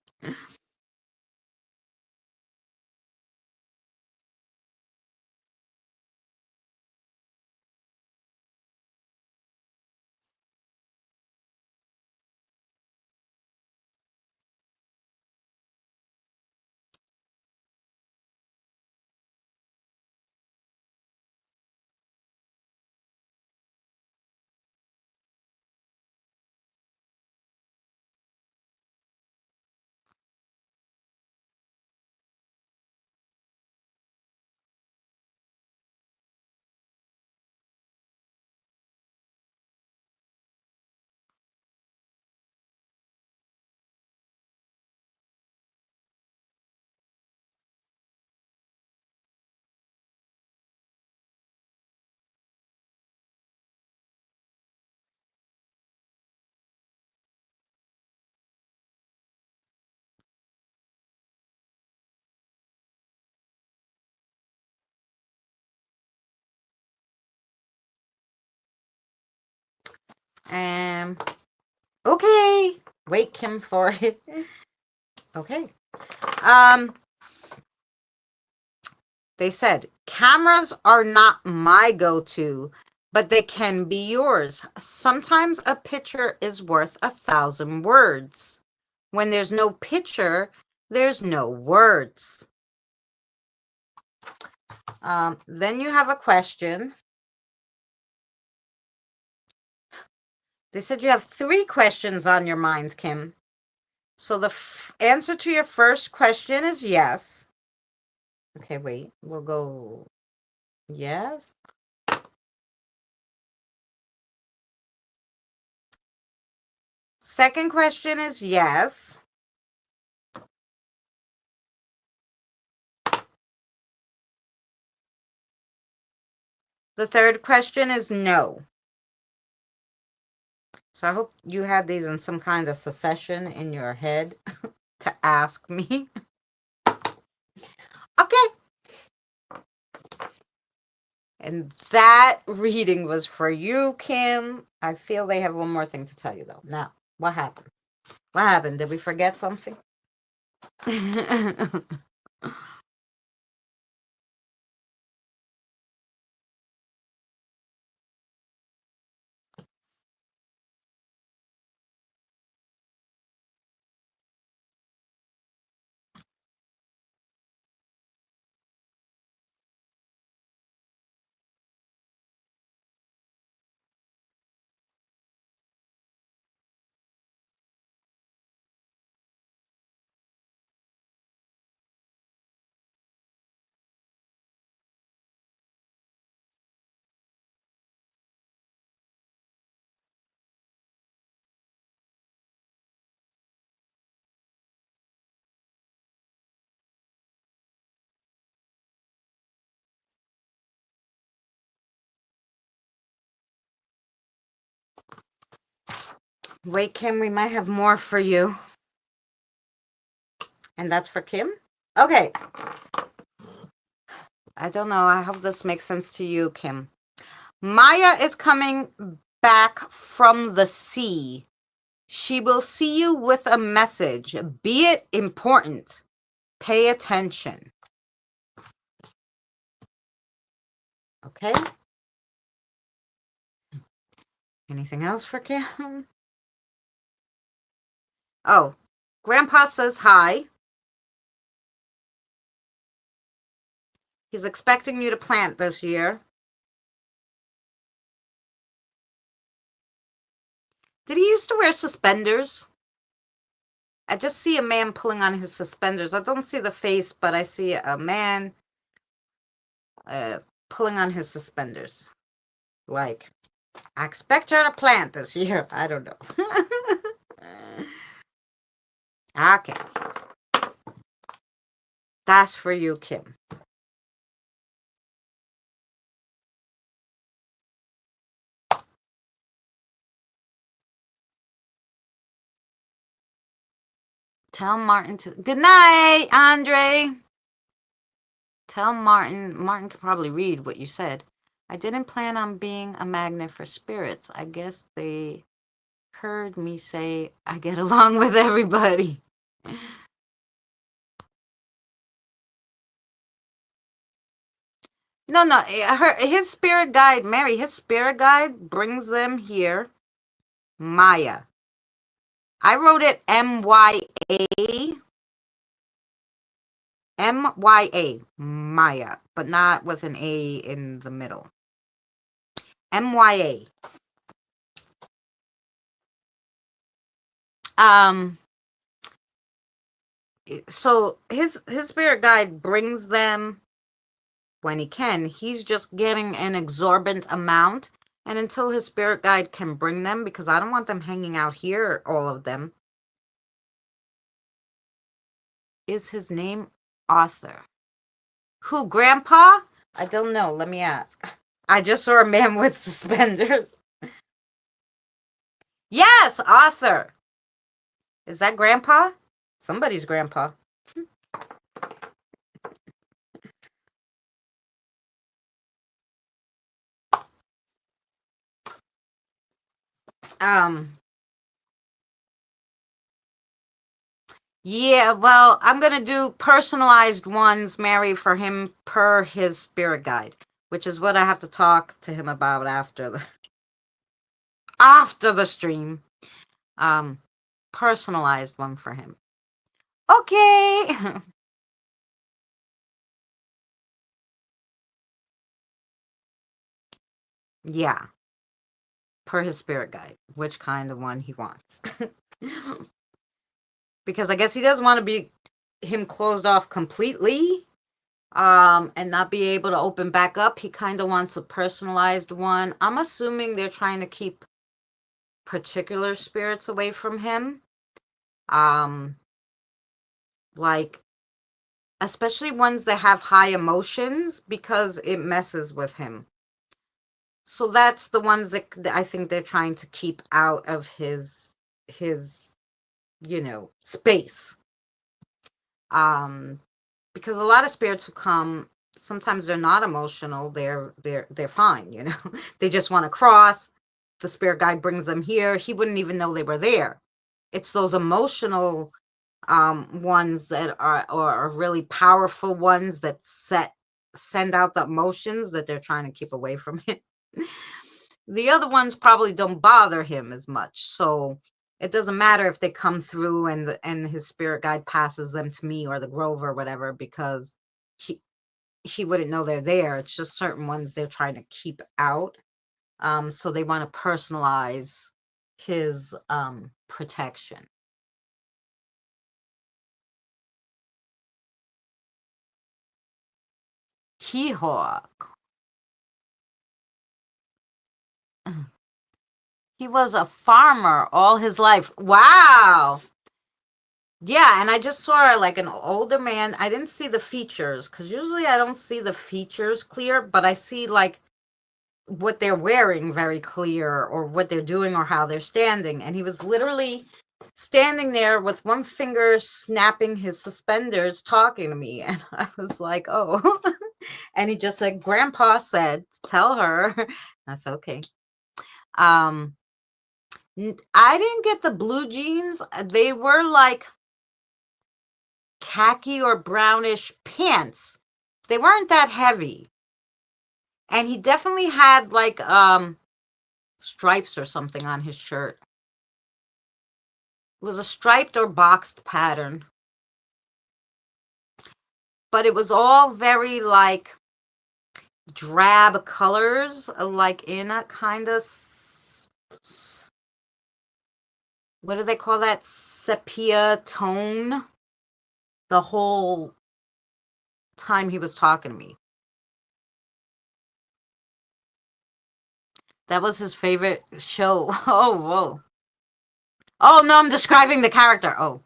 Um, okay. Wait, Kim, for it. Okay. Um, they said cameras are not my go-to, but they can be yours. Sometimes a picture is worth 1,000 words. When there's no picture, there's no words. Then you have a question. They said you have 3 questions on your mind, Kim. So the answer to your first question is yes. Okay, wait. We'll go yes. Second question is yes. The third question is no. So I hope you had these in some kind of succession in your head to ask me. Okay. And that reading was for you, Kim. I feel they have one more thing to tell you, though. Now, what happened? What happened? Did we forget something? Wait, Kim, we might have more for you. And that's for Kim? Okay. I don't know. I hope this makes sense to you, Kim. Maya is coming back from the sea. She will see you with a message. Be it important. Pay attention. Okay? Anything else for Kim? Oh, Grandpa says hi. He's expecting you to plant this year. Did he used to wear suspenders? I just see a man pulling on his suspenders. I don't see the face, but I see a man pulling on his suspenders. Like, I expect her to plant this year. I don't know. Okay. That's for you, Kim. Tell Martin to... Good night, Andre. Tell Martin... Martin could probably read what you said. I didn't plan on being a magnet for spirits. I guess they heard me say I get along with everybody. No, no. His spirit guide, Mary, his spirit guide brings them here. Maya. I wrote it M-Y-A. M-Y-A. Maya. But not with an A in the middle. M-Y-A. So his spirit guide brings them when he can. He's just getting an exorbitant amount, and until his spirit guide can bring them, because I don't want them hanging out here, all of them. Is his name Arthur? Who, Grandpa? I don't know. Let me ask. I just saw a man with suspenders. Yes, Arthur. Is that Grandpa? Somebody's Grandpa. Yeah, well, I'm going to do personalized ones, Mary, for him per his spirit guide, which is what I have to talk to him about after the stream. Personalized one for him. Okay. Yeah, per his spirit guide, which kind of one he wants. Because I guess he doesn't want to be him closed off completely. And not be able to open back up. He kind of wants a personalized one. I'm assuming they're trying to keep particular spirits away from him. Like, especially ones that have high emotions, because it messes with him. So that's the ones that I think they're trying to keep out of his space. Because a lot of spirits who come, sometimes they're not emotional. They're fine, They just want to cross. The spirit guide brings them here. He wouldn't even know they were there. It's those emotional ones that are really powerful ones that send out the emotions that they're trying to keep away from him. The other ones probably don't bother him as much, so it doesn't matter if they come through and his spirit guide passes them to me or the Grove or whatever, because he wouldn't know they're there. It's just certain ones they're trying to keep out. So they want to personalize his protection. He-Hawk. He was a farmer all his life. Wow. Yeah, and I just saw like an older man. I didn't see the features because usually I don't see the features clear, but I see like what they're wearing very clear, or what they're doing, or how they're standing. And he was literally standing there with one finger snapping his suspenders talking to me. And I was like, oh. And he just said, Grandpa said, tell her. That's okay. I didn't get the blue jeans. They were like khaki or brownish pants. They weren't that heavy. And he definitely had like stripes or something on his shirt. It was a striped or boxed pattern. But it was all very like drab colors, like in a kind of, what do they call that? Sepia tone. The whole time he was talking to me. That was his favorite show. Oh, whoa. Oh, no, I'm describing the character. Oh.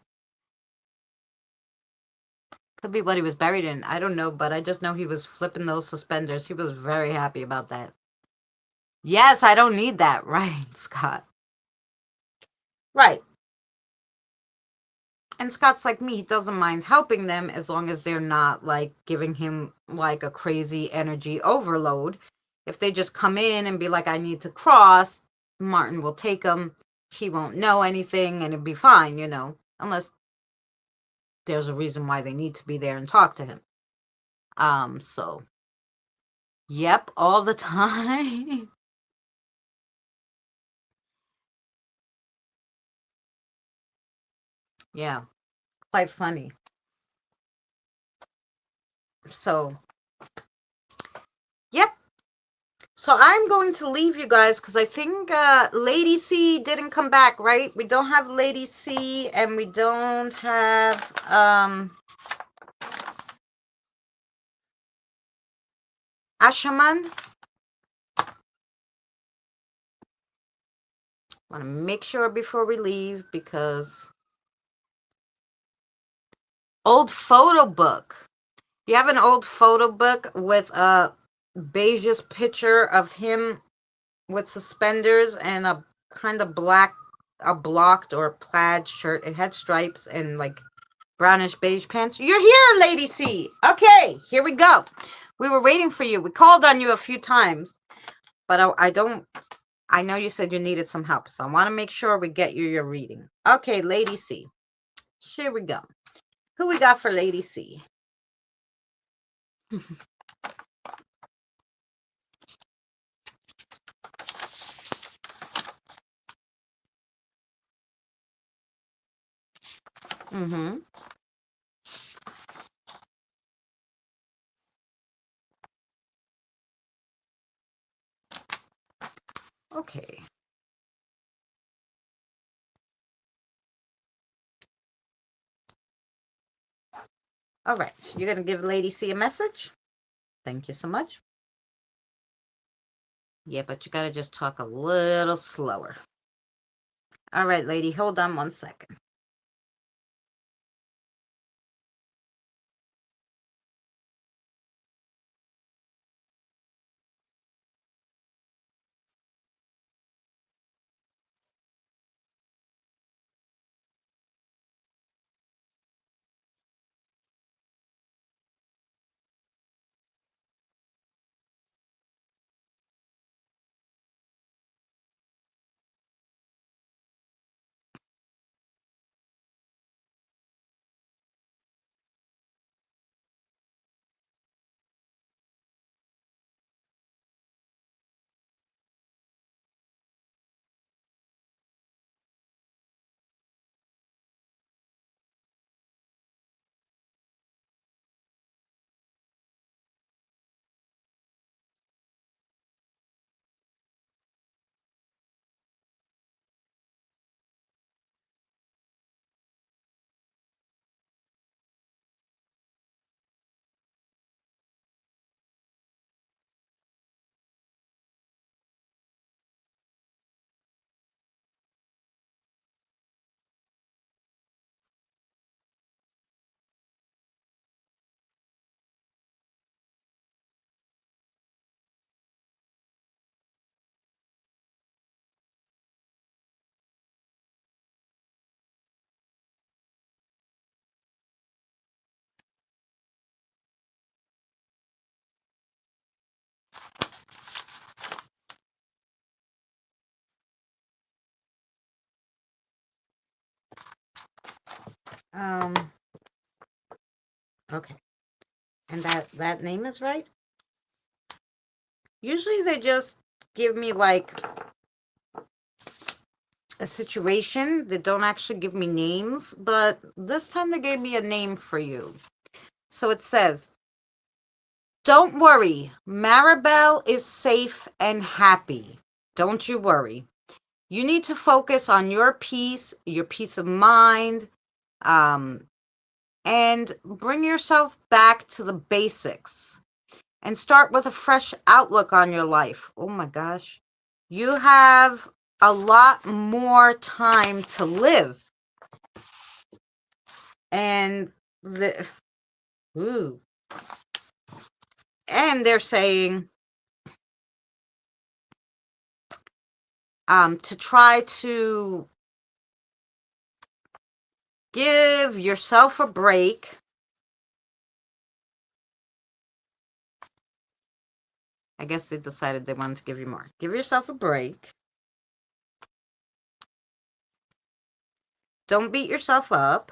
Could be what he was buried in. I don't know, but I just know he was flipping those suspenders. He was very happy about that. Yes, I don't need that. Right, Scott. Right. And Scott's like me. He doesn't mind helping them as long as they're not like giving him like a crazy energy overload. If they just come in and be like, I need to cross, Martin will take them. He won't know anything and it'll be fine, you know, unless there's a reason why they need to be there and talk to him. So yep, all the time. Yeah, quite funny. So, yep. So I'm going to leave you guys because I think Lady C didn't come back, right? We don't have Lady C and we don't have Ashaman. Want to make sure before we leave because old photo book. You have an old photo book with a beige's picture of him with suspenders and a kind of black, a blocked or plaid shirt. It had stripes and like brownish beige pants. You're here, Lady C. Okay, here we go. We were waiting for you. We called on you a few times, but I don't. I know you said you needed some help, so I want to make sure we get you your reading. Okay, Lady C. Here we go. Who we got for Lady C? Mm-hmm. Okay. All right. You're gonna give Lady C a message. Thank you so much. Yeah, but you gotta just talk a little slower. All right, lady. Hold on 1 second. Um. Okay. And that name is right. Usually they just give me like a situation. They don't actually give me names, but this time they gave me a name for you. So it says, "Don't worry, Maribel is safe and happy. Don't you worry. You need to focus on your peace of mind, um, and bring yourself back to the basics and start with a fresh outlook on your life." Oh my gosh. You have a lot more time to live. And the Ooh. And they're saying to try to give yourself a break. I guess they decided they wanted to give you more. Give yourself a break. Don't beat yourself up.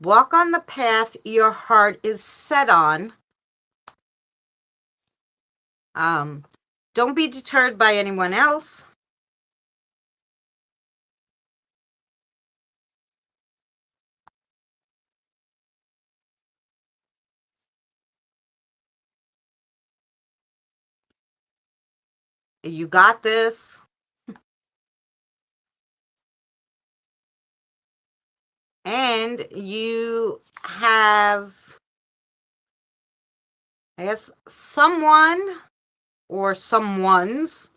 Walk on the path your heart is set on. Don't be deterred by anyone else. You got this. And you have, I guess, someone or someones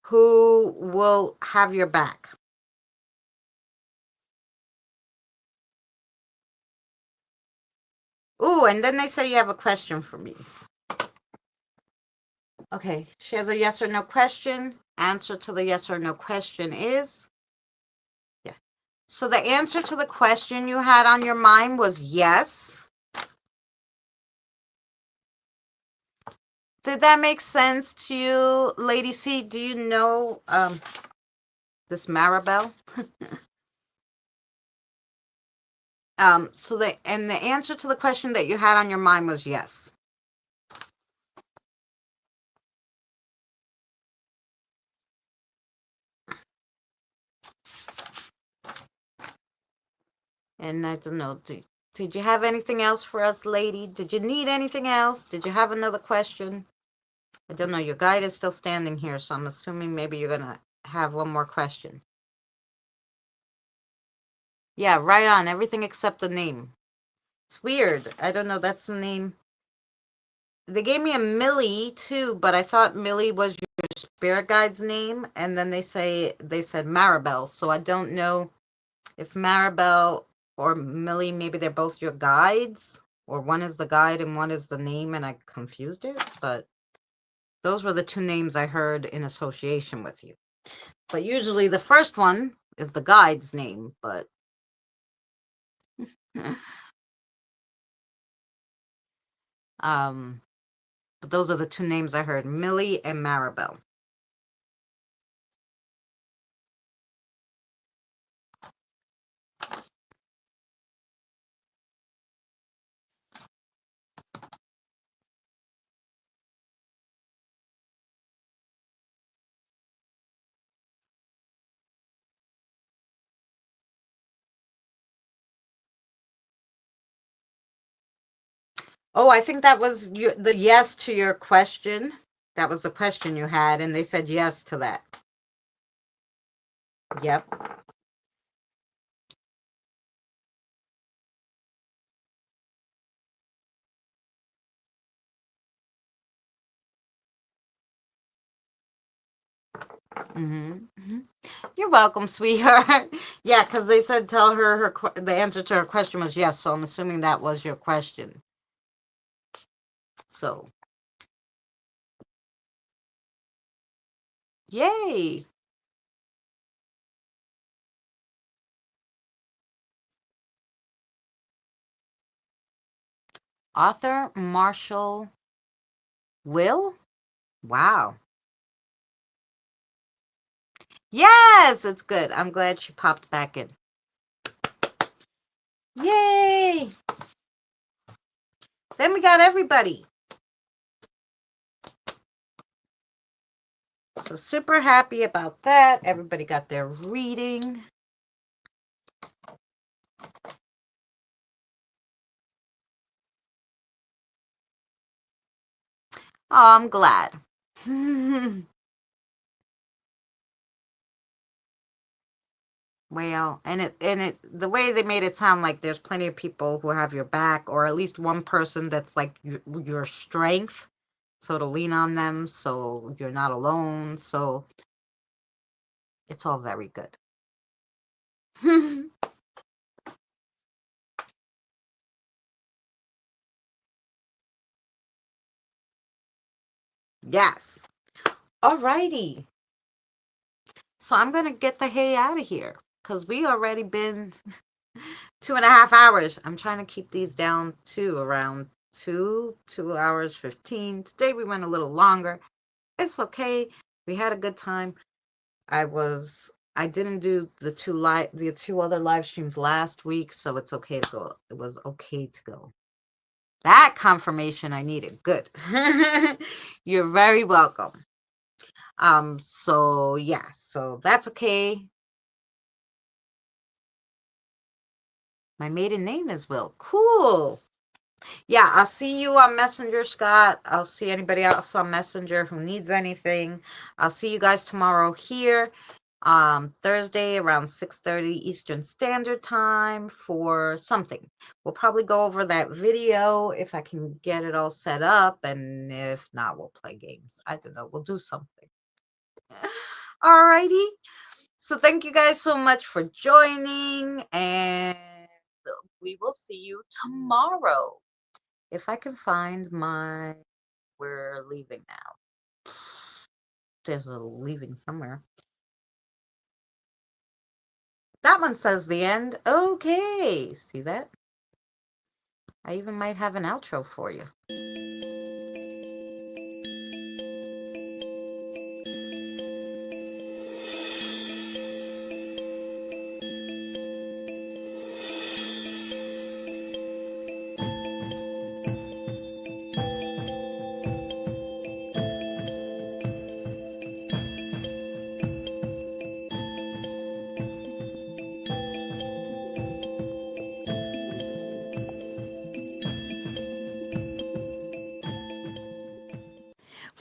who will have your back. Ooh, and then they say you have a question for me. Okay, she has a yes or no question. Answer to the yes or no question is, yeah. So the answer to the question you had on your mind was yes. Did that make sense to you, Lady C? Do you know this Maribel? So the answer to the question that you had on your mind was yes. And I don't know, did you have anything else for us, lady? Did you need anything else? Did you have another question? I don't know. Your guide is still standing here, so I'm assuming maybe you're going to have one more question. Yeah, right on. Everything except the name. It's weird. I don't know. That's the name. They gave me a Millie, too, but I thought Millie was your spirit guide's name. And then they said Maribel. So I don't know if Maribel or Millie, maybe they're both your guides, or one is the guide and one is the name, and I confused it. But those were the two names I heard in association with you. But usually the first one is the guide's name, but but those are the two names I heard, Millie and Maribel. Oh, I think that was the yes to your question. That was the question you had, and they said yes to that. Yep. You're welcome, sweetheart. Yeah, because they said tell her the answer to her question was yes, so I'm assuming that was your question. So, yay. Author Marshall Will? Wow. Yes, it's good. I'm glad she popped back in. Yay! Then we got everybody. So super happy about that. Everybody got their reading. Oh, I'm glad. Well, and the way they made it sound like there's plenty of people who have your back, or at least one person that's like your strength, so to lean on them, so you're not alone. So it's all very good. Yes. Alrighty. So I'm gonna get the hay out of here because we already been 2.5 hours. I'm trying to keep these down to around 2 hours 15. Today we went a little longer. It's okay. We had a good time. I didn't do the two other live streams last week, so it's okay to go. It was okay to go. That confirmation I needed. Good. You're very welcome. So yeah, so that's okay. My maiden name is Will. Cool. Yeah, I'll see you on Messenger, Scott. I'll see anybody else on Messenger who needs anything. I'll see you guys tomorrow here, Thursday around 6:30 Eastern Standard Time for something. We'll probably go over that video if I can get it all set up, and if not, we'll play games. I don't know. We'll do something. Alrighty. So thank you guys so much for joining, and we will see you tomorrow. If I can find my, we're leaving now. There's a leaving somewhere. That one says the end. Okay, see that? I even might have an outro for you.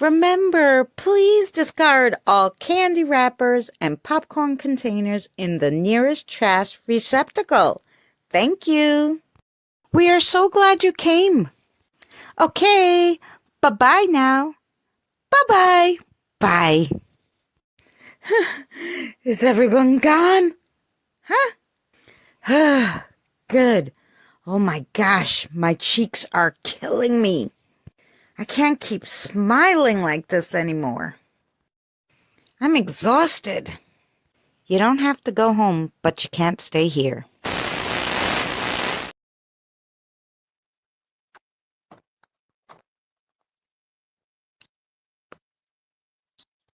Remember, please discard all candy wrappers and popcorn containers in the nearest trash receptacle. Thank you. We are so glad you came. Okay, bye-bye now. Bye-bye. Bye. Is everyone gone? Huh? Good. Oh my gosh, my cheeks are killing me. I can't keep smiling like this anymore. I'm exhausted. You don't have to go home, but you can't stay here.